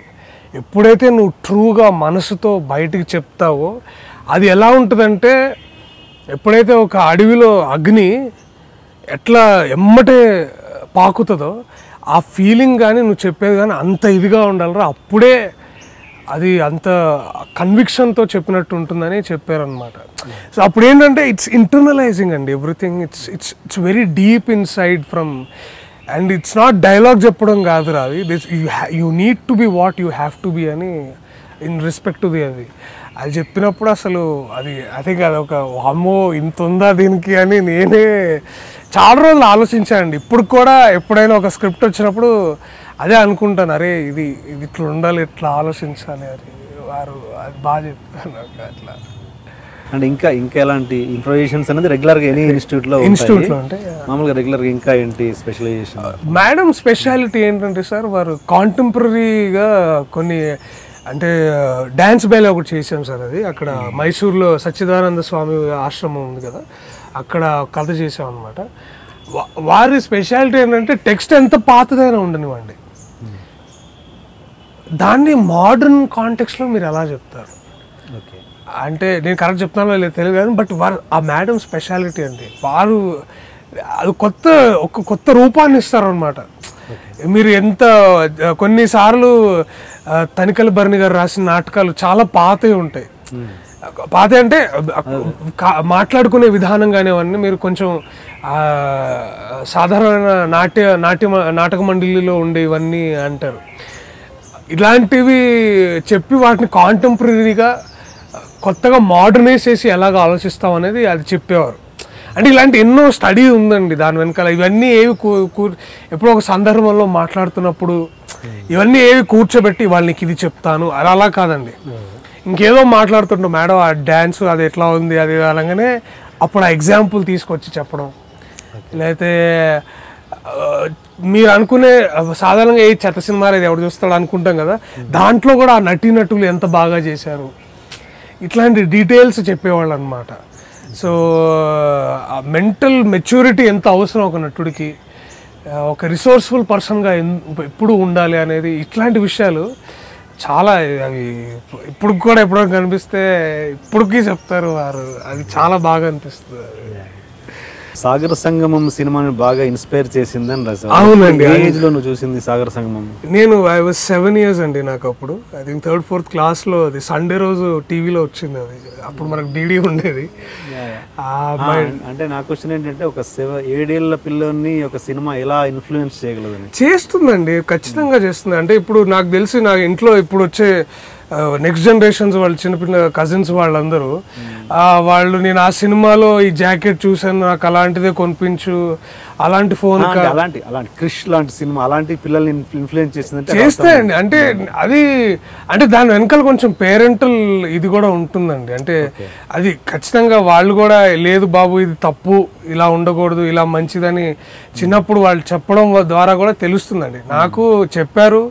ఎప్పుడైతే నువ్వు ట్రూగా మనసుతో బయటికి చెప్తావో అది ఎలా ఉంటుందంటే, ఎప్పుడైతే ఒక అడవిలో అగ్ని ఎట్లా ఎమ్మటే పాకుతుందో ఆ ఫీలింగ్ కానీ నువ్వు చెప్పేది కానీ అంత ఇదిగా ఉండాలిరా, అప్పుడే అది అంత కన్విక్షన్తో చెప్పినట్టు ఉంటుందని చెప్పారనమాట. సో అప్పుడు ఏంటంటే ఇట్స్ ఇంటర్నలైజింగ్ అండి everything. It's very deep in side from, and it's not dialogue చెప్పడం కాదురా, అది you need to be what you have to be అని ఇన్ రెస్పెక్ట్ టు ది. అది చెప్పినప్పుడు అసలు అదే కాదు, ఒక అమ్మో ఇంత ఉందా దీనికి అని నేనే చాలా రోజులు ఆలోచించానండి. ఇప్పుడు కూడా ఎప్పుడైనా ఒక స్క్రిప్ట్ వచ్చినప్పుడు అదే అనుకుంటాను, అరే ఇది ఇట్లా ఉండాలి, ఇట్లా ఆలోచించాలి అని. వారు అది బాగా చెప్తారు నాకు అట్లా. అంటే ఇంకా ఎలాంటి ఇంప్రొవైజేషన్స్ అనేది రెగ్యులర్గా ఎనీ ఇన్స్టిట్యూట్లో అంటే మామూలుగా రెగ్యులర్గా ఇంకా ఏంటి స్పెషలైజేషన్? మేడం స్పెషాలిటీ ఏంటంటే సార్, వారు కాంటెంపరీగా కొన్ని అంటే డ్యాన్స్ బ్యాలే ఒకటి చేసాం సార్. అది అక్కడ మైసూర్లో సచ్చిదానంద స్వామి ఆశ్రమం ఉంది కదా, అక్కడ కథ చేసాం అనమాట. వారి స్పెషాలిటీ ఏంటంటే టెక్స్ట్ ఎంత పాతదైనా ఉండనివ్వండి, దాన్ని మోడర్న్ కాంటెక్స్లో మీరు ఎలా చెప్తారు. అంటే నేను కరెక్ట్ చెప్తానో లేదు తెలియదు కానీ, బట్ ఆ మేడం స్పెషాలిటీ అండి. వారు అది కొత్త రూపాన్ని ఇస్తారనమాట. మీరు ఎంత కొన్నిసార్లు తనికల భరణి గారు రాసిన నాటకాలు చాలా పాతవి ఉంటాయి. పాత అంటే మాట్లాడుకునే విధానం కానీ అవన్నీ మీరు కొంచెం సాధారణ నాటక మండలిలో ఉండే ఇవన్నీ అంటారు. ఇలాంటివి చెప్పి వాటిని కాంటెంపరీగా కొత్తగా మోడర్నైజ్ చేసి ఎలాగ ఆలోచిస్తాం అనేది అది చెప్పేవారు. అంటే ఇలాంటి ఎన్నో స్టడీ ఉందండి దాని వెనకాల. ఇవన్నీ ఏవి ఎప్పుడో ఒక సందర్భంలో మాట్లాడుతున్నప్పుడు ఇవన్నీ ఏవి కూర్చోబెట్టి వాళ్ళకి ఇది చెప్తాను అలా కాదండి. ఇంకేదో మాట్లాడుతుంటాం మేడం ఆ డ్యాన్స్ అది ఎట్లా ఉంది అది అనగానే అప్పుడు ఆ ఎగ్జాంపుల్ తీసుకొచ్చి చెప్పడం. లేకపోతే మీరు అనుకునే సాధారణంగా ఏ చెత్త సినిమా ఇది ఎవడు చూస్తాడు అనుకుంటాం కదా, దాంట్లో కూడా ఆ నటీనటులు ఎంత బాగా చేశారు ఇట్లాంటి డీటెయిల్స్ చెప్పేవాళ్ళు అనమాట. సో మెంటల్ మెచ్యూరిటీ ఎంత అవసరం ఒక నటుడికి, ఒక రిసోర్స్ఫుల్ పర్సన్గా ఎప్పుడు ఉండాలి అనేది, ఇట్లాంటి విషయాలు చాలా అవి ఇప్పుడు కూడా ఎప్పుడో కనిపిస్తే ఇప్పటికీ చెప్తారు వారు. అది చాలా బాగా అనిపిస్తుంది. సాగర సంగమం సినిమాని బాగా ఇన్స్పైర్ చేసిందని రాశారు. అవునండి. ఏ ఏజ్ లో నువ్వు చూసింది సాగర సంగమం? నేను ఐ వాజ్ 7 years అండి. నాకు అప్పుడు ఐ థింక్ 3rd 4th క్లాస్లో అది సండే రోజు టీవీలో వచ్చింది. అది అప్పుడు మనకు డీడీ ఉండేది. అంటే నా క్వశ్చన్ ఏంటంటే, ఒక 7 ఏళ్ల పిల్లని ఒక సినిమా ఎలా ఇన్ఫ్లుయెన్స్ చేయగలదని? చేస్తుందండి, ఖచ్చితంగా చేస్తుంది. అంటే ఇప్పుడు నాకు తెలిసి నా ఇంట్లో ఇప్పుడు వచ్చే నెక్స్ట్ జనరేషన్స్ వాళ్ళు చిన్నపిల్ల కజిన్స్ వాళ్ళందరూ వాళ్ళు నేను ఆ సినిమాలో ఈ జాకెట్ చూసాను నాకు అలాంటిదే కొనిపించు, అలాంటి ఫోన్ అలాంటి క్రిష్ లాంటి సినిమా అలాంటి పిల్లల్ని ఇన్ఫ్లుయెన్స్ చేస్తాయండి. అంటే అది అంటే దాని వెనకాల కొంచెం పేరెంటల్ ఇది కూడా ఉంటుందండి. అంటే అది ఖచ్చితంగా వాళ్ళు కూడా లేదు బాబు ఇది తప్పు, ఇలా ఉండకూడదు, ఇలా మంచిదని చిన్నప్పుడు వాళ్ళు చెప్పడం ద్వారా కూడా తెలుస్తుందండి. నాకు చెప్పారు.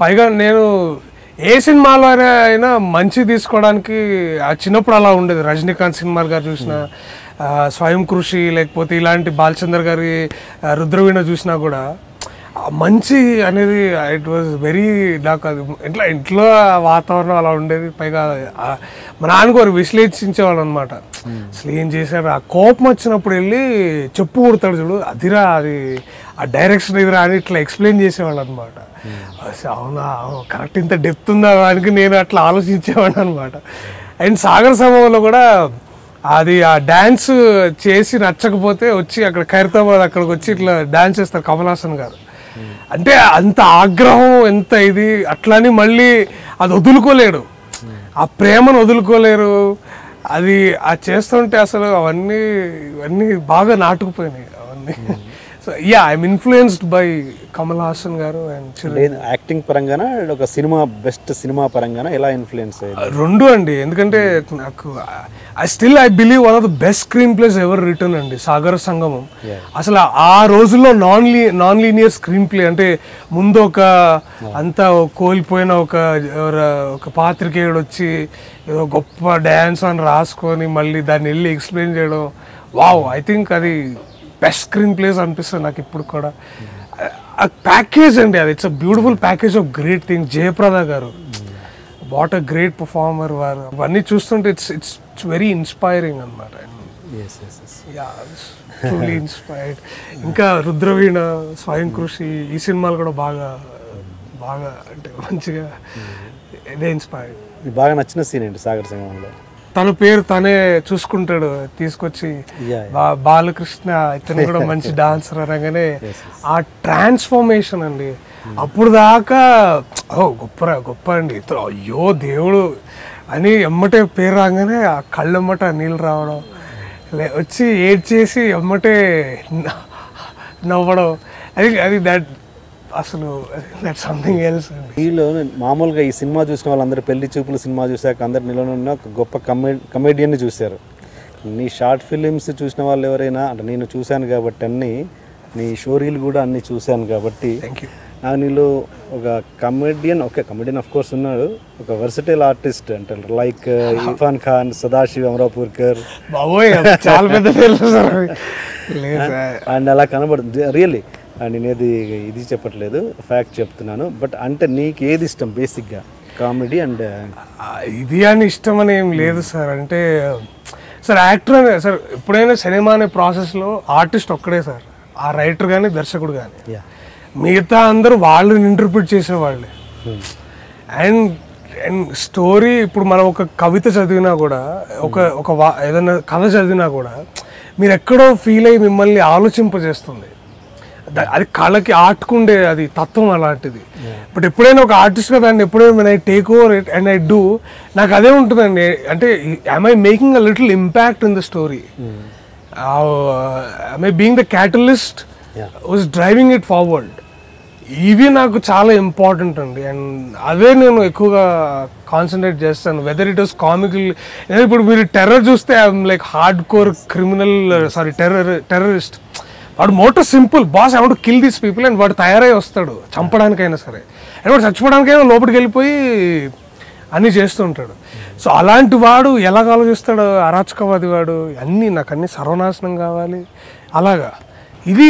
పైగా నేను ఏ సినిమాలో అయినా మంచి తీసుకోవడానికి చిన్నప్పుడు అలా ఉండేది. రజనీకాంత్ సినిమాలు గారు చూసిన, స్వయం కృషి, లేకపోతే ఇలాంటి బాలచందర్ గారి రుద్రవీణ చూసినా కూడా మంచి అనేది ఇట్ వాజ్ వెరీ, నాకు అది ఇంట్లో వాతావరణం అలా ఉండేది. పైగా మా నాన్నగారు విశ్లేషించేవాడు అనమాట. అసలు ఏం చేశారు, ఆ కోపం వచ్చినప్పుడు వెళ్ళి చెప్పు కొడతాడు చూడు, అదిరా అది ఆ డైరెక్షన్ ఇదిరా అని ఇట్లా ఎక్స్ప్లెయిన్ చేసేవాళ్ళు అనమాట. అవునా కరెక్ట్, ఇంత డెప్త్ ఉందా దానికి నేను అట్లా ఆలోచించేవాడు అనమాట. అండ్ సాగర సమయంలో కూడా అది ఆ డ్యాన్స్ చేసి నచ్చకపోతే వచ్చి అక్కడ ఖైరతాబాద్ అక్కడికి వచ్చి ఇట్లా డ్యాన్స్ చేస్తారు కమల్ హాసన్ గారు. అంటే అంత ఆగ్రహం ఎంత ఇది, అట్లని మళ్ళీ అది వదులుకోలేడు, ఆ ప్రేమను వదులుకోలేరు. అది చేస్తుంటే అసలు ఇవన్నీ బాగా నాటుకుపోయినాయి అవన్నీ. So yeah I'm influenced by Kamal Haasan గారు అండ్ యాక్టింగ్ పరంగానా ఒక సినిమా బెస్ట్ సినిమా పరంగానా ఎలా ఇన్ఫ్లుయెన్స్ అయ్యింది? రెండు అండి. ఎందుకంటే నాకు I believe one of the best screen place ever return అండి సాగర సంగమం. అసలు ఆ రోజుల్లో నాన్ లీనియర్ స్క్రీన్ ప్లే అంటే ముందు అంతా కోల్పోయిన ఒక పాత్రికేయుడు వచ్చి ఏదో గొప్ప డ్యాన్స్ అని రాసుకొని మళ్ళీ దాన్ని వెళ్ళి ఎక్స్ప్లెయిన్ చేయడం, వావ్, ఐ థింక్ అది బెస్ట్ స్క్రీన్ ప్లేస్ అనిపిస్తుంది నాకు ఇప్పుడు కూడా. ఆ ప్యాకేజ్ అండి, అది it's a beautiful package of great things. Jayaprada గారు వాట్ అ గ్రేట్ పర్ఫార్మర్ వారు. అవన్నీ చూస్తుంటే ఇట్స్ వెరీ ఇన్స్పైరింగ్ అనమాట. Truly inspired. ఇంకా రుద్రవీణ, స్వయం కృషి, ఈ సినిమాలు కూడా బాగా అంటే మంచిగా ఇదే ఇన్స్పైర్డ్. బాగా నచ్చిన సీన్ ఏంటి సాగర్ సంగమంలో? తన పేరు తనే చూసుకుంటాడు తీసుకొచ్చి, బాలకృష్ణ ఇతను కూడా మంచి డాన్సర్ అనగానే ఆ ట్రాన్స్ఫర్మేషన్ అండి. అప్పుడు దాకా గొప్ప అండి ఇతను, అయ్యో దేవుడు అని ఎమ్మటే పేరు రాగానే ఆ కళ్ళెమ్మట నీళ్ళు రావడం, వచ్చి ఏడ్చేసి ఎమ్మటే నవ్వడం, అది దట్ అసలు దట్ సంథింగ్ ఎల్స్. వీళ్ళు మామూలుగా ఈ సినిమా చూసిన వాళ్ళందరూ పెళ్లి చూపులు సినిమా చూసాక అందరు నిలవనున్న ఒక గొప్ప కమెడియన్ని చూశారు. నీ షార్ట్ ఫిలిమ్స్ చూసిన వాళ్ళు ఎవరైనా, అంటే నేను చూశాను కాబట్టి నీ షోరీలు కూడా అన్నీ చూశాను కాబట్టి నాకు నీళ్ళు ఒక కమెడియన్ ఆఫ్ కోర్స్ ఉన్నాడు, ఒక వర్సటైల్ ఆర్టిస్ట్ అంటే లైక్ ఇర్ఫాన్ ఖాన్, సదాశివ్ అమరాపూర్కర్, చాలా పెద్ద అండ్ అలా కనబడుతుంది రియల్లీ. నేను ఇది చెప్పట్లేదు, ఫ్యాక్ట్ చెప్తున్నాను. బట్ అంటే నీకు ఏది ఇష్టం బేసిక్గా, కామెడీ అండ్ ఇది అని ఇష్టం అని ఏం లేదు సార్. అంటే సార్ యాక్టర్ అనే సార్ ఎప్పుడైనా సినిమా అనే ప్రాసెస్లో ఆర్టిస్ట్ ఒక్కడే సార్, ఆ రైటర్ కానీ దర్శకుడు కానీ, మిగతా అందరూ వాళ్ళని ఇంటర్ప్రిట్ చేసేవాళ్ళే. అండ్ స్టోరీ ఇప్పుడు మనం ఒక కవిత చదివినా కూడా, ఏదైనా కథ చదివినా కూడా మీరు ఎక్కడో ఫీల్ అయ్యి మిమ్మల్ని ఆలోచింపజేస్తుంది. అది కళకి ఆర్ట్కుండే అది తత్వం అలాంటిది. బట్ ఎప్పుడైనా ఒక ఆర్టిస్ట్గా దాన్ని ఎప్పుడైనా I take over it and I do, నాకు అదే ఉంటుందండి. అంటే am I making a little impact in the story? Am I being the catalyst who's driving it forward? ఇవి నాకు చాలా ఇంపార్టెంట్ అండి. అండ్ అదే నేను ఎక్కువగా కాన్సన్ట్రేట్ చేస్తాను. వెదర్ ఇట్ వాస్ కామికల్, ఇప్పుడు మీరు టెర్రర్ చూస్తే I'm like hardcore criminal, terrorist. వాడు motto simple, boss I want to kill these people, and వాడు తయారై వస్తాడు చంపడానికైనా సరే, అండ్ వాడు చచ్చిపోవడానికైనా లోపలికి వెళ్ళిపోయి అన్నీ చేస్తుంటాడు. సో అలాంటి వాడు ఎలాగ ఆలోచిస్తాడు, అరాచకవాది వాడు, నాకు అన్నీ సర్వనాశనం కావాలి అలాగా. ఇది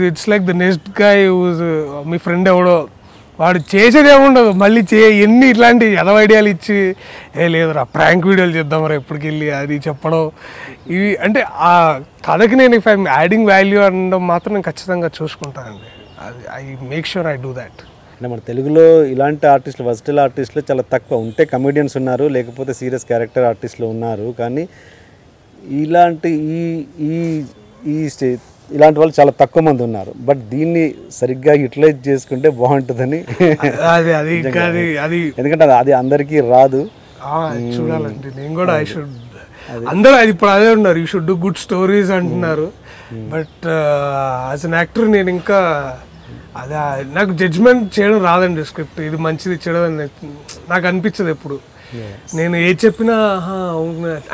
it's like the next guy me friend ఎవడో, వాడు చేసేది ఏముండదు, మళ్ళీ ఎన్ని ఇట్లాంటి ఎదవ ఐడియాలు ఇచ్చి లేదురా ప్రాంక్ వీడియోలు చేద్దామరా ఎప్పటికెళ్ళి అది చెప్పడం. ఇవి అంటే ఆ కథకి నేను ఇఫ్ ఐఎమ్ యాడింగ్ వాల్యూ అనడం మాత్రం నేను ఖచ్చితంగా చూసుకుంటానండి. I make sure I do that. అంటే మన తెలుగులో ఇలాంటి ఆర్టిస్టులు, వర్సటైల్ ఆర్టిస్టులు చాలా తక్కువ. ఉంటే కమెడియన్స్ ఉన్నారు, లేకపోతే సీరియస్ క్యారెక్టర్ ఆర్టిస్టులు ఉన్నారు, కానీ ఇలాంటి ఇలాంటి వాళ్ళు చాలా తక్కువ మంది ఉన్నారు. బట్ దీన్ని సరిగ్గా యూటిలైజ్ చేసుకుంటే బాగుంటుందని, ఎందుకంటే అది అందరికీ రాదు. చూడాలండి నేను కూడా అందరూ అది ఇప్పుడు అదే ఉన్నారు, you should do good stories అంటున్నారు. బట్ యాజ్ అన్ యాక్టర్ నేను ఇంకా అదే నాకు జడ్జ్మెంట్ చేయడం రాదండి. స్క్రిప్ట్ ఇది మంచిది చెడు అని నాకు అనిపించదు ఎప్పుడు. నేను ఏ చెప్పినా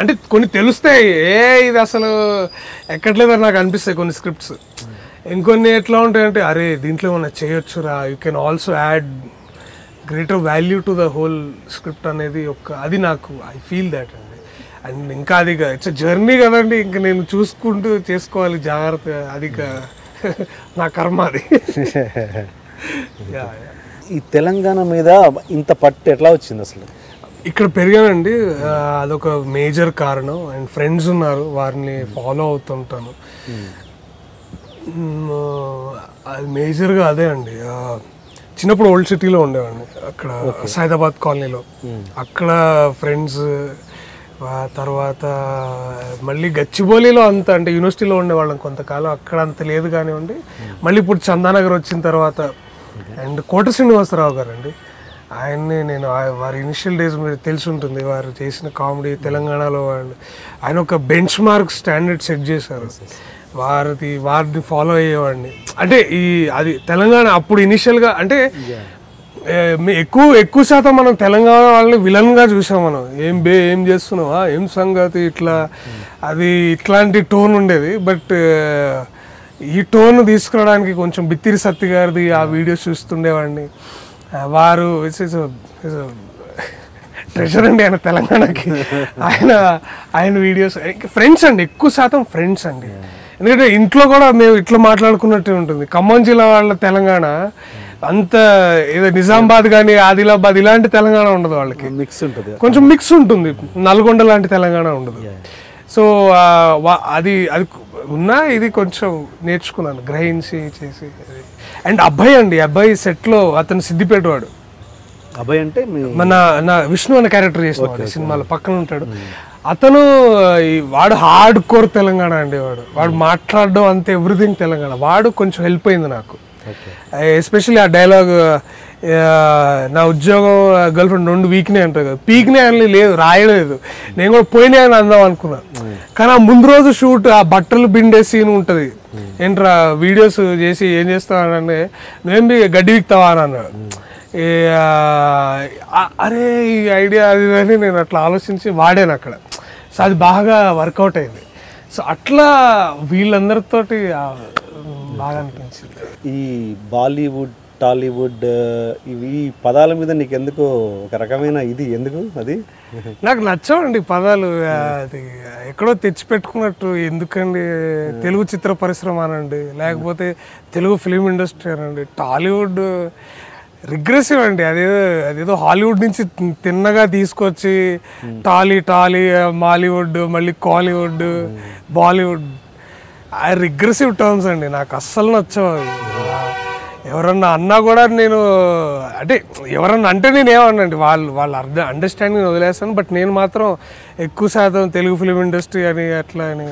అంటే కొన్ని తెలుస్తాయి, ఇది అసలు ఎక్కట్లేదని నాకు అనిపిస్తాయి కొన్ని స్క్రిప్ట్స్. ఇంకొన్ని ఎట్లా ఉంటాయంటే అరే దీంట్లో ఏమన్నా చేయొచ్చురా, you can also add greater value to the whole script అనేది అది నాకు ఐ ఫీల్ దాట్ అండి. అండ్ ఇంకా అది ఇట్స్ జర్నీ కదండి, ఇంకా నేను చూసుకుంటూ చేసుకోవాలి జాగ్రత్తగా, అది నా కర్మ అది. ఈ తెలంగాణ మీద ఇంత పట్టు ఎట్లా వచ్చింది అసలు? ఇక్కడ పెరిగానండి, అదొక మేజర్ కారణం. అండ్ ఫ్రెండ్స్ ఉన్నారు, వారిని ఫాలో అవుతుంటాను. అది మేజర్గా అదే అండి. చిన్నప్పుడు ఓల్డ్ సిటీలో ఉండేవాడిని, అక్కడ సైదాబాద్ కాలనీలో. అక్కడ ఫ్రెండ్స్, తర్వాత మళ్ళీ గచ్చిబౌలిలో అంత అంటే యూనివర్సిటీలో ఉండేవాళ్ళం కొంతకాలం, అక్కడ అంత లేదు కానివ్వండి. మళ్ళీ ఇప్పుడు చందానగర్ వచ్చిన తర్వాత, అండ్ కోట శ్రీనివాసరావు గారు అండి, ఆయన్ని నేను వారి ఇనిషియల్ డేస్ మీరు తెలిసి ఉంటుంది, వారు చేసిన కామెడీ తెలంగాణలో ఆయన ఒక బెంచ్ మార్క్ స్టాండర్డ్ సెట్ చేశారు. వారిని ఫాలో అయ్యేవాడిని. అంటే అది తెలంగాణ అప్పుడు ఇనిషియల్గా అంటే ఎక్కువ శాతం మనం తెలంగాణ వాళ్ళని విలన్గా చూసాం. మనం ఏం చేస్తున్నావా, ఏం సంగతి, ఇట్లాంటి టోన్ ఉండేది. బట్ ఈ టోన్ తీసుకురావడానికి కొంచెం బిత్తిరి సత్తి గారిది ఆ వీడియోస్ చూస్తుండేవాడిని. వారు ట్రెజర్ అండి ఆయన తెలంగాణకి. ఆయన వీడియోస్ ఫ్రెండ్స్ అండి, ఎక్కువ శాతం ఫ్రెండ్స్ అండి. ఎందుకంటే ఇంట్లో కూడా మేము ఇట్లా మాట్లాడుకున్నట్టే ఉంటుంది. ఖమ్మం జిల్లా వాళ్ళ తెలంగాణ అంత ఏదో నిజామాబాద్ కానీ ఆదిలాబాద్ ఇలాంటి తెలంగాణ ఉండదు వాళ్ళకి, కొంచెం మిక్స్ ఉంటుంది. నల్గొండ లాంటి తెలంగాణ ఉండదు. సో అది ఉన్నా ఇది కొంచెం నేర్చుకున్నాను, గ్రహించి చేసి. అండ్ అబ్బాయి సెట్లో అతను సిద్దిపేట వాడు. అబ్బాయి అంటే నా విష్ణు అనే క్యారెక్టర్ చేసినవాడు సినిమాలో, పక్కన ఉంటాడు అతను. వాడు హార్డ్ కోర్ తెలంగాణ అండి. వాడు మాట్లాడడం అంతే, ఎవ్రీథింగ్ తెలంగాణ. వాడు కొంచెం హెల్ప్ అయింది నాకు, ఎస్పెషల్లీ ఆ డైలాగ్ నా ఉద్యోగం గర్ల్ ఫ్రెండ్ 2 వీక్నే అంటారు కదా, పీక్నే అని లేదు, రాయలేదు. నేను కూడా పోయినా అని అందాం అనుకున్నా. కానీ ఆ ముందు రోజు షూట్ ఆ బట్టలు పిండే సీన్ ఉంటుంది. ఏంట్రా వీడియోస్ చేసి ఏం చేస్తానంటే నువ్వేం గడ్డి వీక్తావా అని అన్నాడు. అరే ఈ ఐడియా అది అని నేను అట్లా ఆలోచించి వాడాను అక్కడ. సో అది బాగా వర్కౌట్ అయింది. సో అట్లా వీళ్ళందరితోటి బాగా అనిపించింది. ఈ బాలీవుడ్ టాలీవుడ్ ఇవి పదాల మీద నీకు ఎందుకు ఒక రకమైన ఇది ఎందుకు? అది నాకు నచ్చవండి పదాలు. అది ఎక్కడో తెచ్చిపెట్టుకున్నట్టు ఎందుకండి. తెలుగు చిత్ర పరిశ్రమ అనండి, లేకపోతే తెలుగు ఫిలిం ఇండస్ట్రీ అనండి. టాలీవుడ్ రిగ్రెసివ్ అండి. అదేదో హాలీవుడ్ నుంచి తిన్నగా తీసుకొచ్చి టాలీ మాలీవుడ్, మళ్ళీ కాలీవుడ్, బాలీవుడ్, రిగ్రెసివ్ టర్మ్స్ అండి. నాకు అస్సలు నచ్చవు. ఎవరన్నా అన్నా కూడా నేను అంటే ఎవరన్నా అంటే నేను ఏమన్నాండి, వాళ్ళ అండర్స్టాండింగ్ వదిలేస్తాను. బట్ నేను మాత్రం ఎక్కువ శాతం తెలుగు ఫిలిం ఇండస్ట్రీ అని అట్లా అని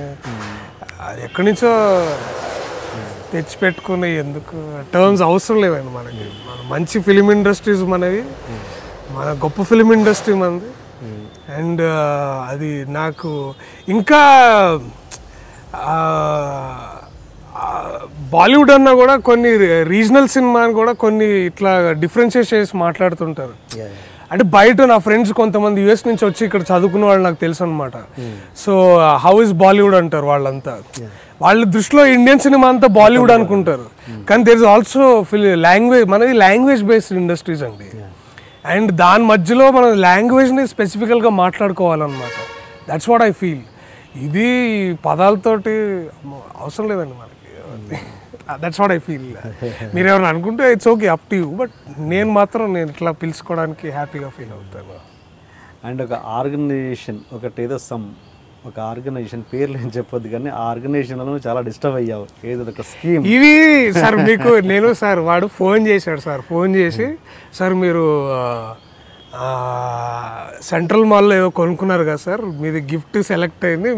అది ఎక్కడి నుంచో తెచ్చిపెట్టుకుని ఎందుకు టర్మ్స్ అవసరం లేవండి మనకి. మన మంచి ఫిలిం ఇండస్ట్రీస్ మనవి, మన గొప్ప ఫిలిం ఇండస్ట్రీ మనది. అండ్ అది నాకు ఇంకా బాలీవుడ్ అన్నా కూడా కొన్ని రీజనల్ సినిమాని కూడా కొన్ని ఇట్లా డిఫరెన్షియేట్ చేసి మాట్లాడుతుంటారు. అంటే బయట నా ఫ్రెండ్స్ కొంతమంది యుఎస్ నుంచి వచ్చి ఇక్కడ చదువుకున్న వాళ్ళు నాకు తెలుసు అనమాట. సో హౌ ఇస్ బాలీవుడ్ అంటారు వాళ్ళంతా. వాళ్ళ దృష్టిలో ఇండియన్ సినిమా అంతా బాలీవుడ్ అనుకుంటారు. కానీ దేర్ ఇస్ ఆల్సో లాంగ్వేజ్, మనది లాంగ్వేజ్ బేస్డ్ ఇండస్ట్రీస్ అండి. అండ్ దాని మధ్యలో మన లాంగ్వేజ్ని స్పెసిఫికల్గా మాట్లాడుకోవాలన్నమాట. That's what I feel. ఇది పదాలతోటి అవసరం లేదండి మనకి. That's what I feel. మీరు ఎవరైనా అనుకుంటే it's okay, up to you. But నేను ఇట్లా పిలుచుకోవడానికి హ్యాపీగా ఫీల్ అవుతాను. అండ్ ఒక ఆర్గనైజేషన్ ఒక ఆర్గనైజేషన్ పేర్లు ఏం చెప్పొద్దు కానీ ఆ ఆర్గనైజేషన్లో చాలా డిస్టర్బ్ అయ్యావు. ఏదో ఒక స్కీమ్ ఇది సార్ మీకు వాడు ఫోన్ చేశాడు సార్. ఫోన్ చేసి సార్ మీరు సెంట్రల్ మాల్లో ఏదో కొనుక్కున్నారు కదా సార్, మీది గిఫ్ట్ సెలెక్ట్ అయింది,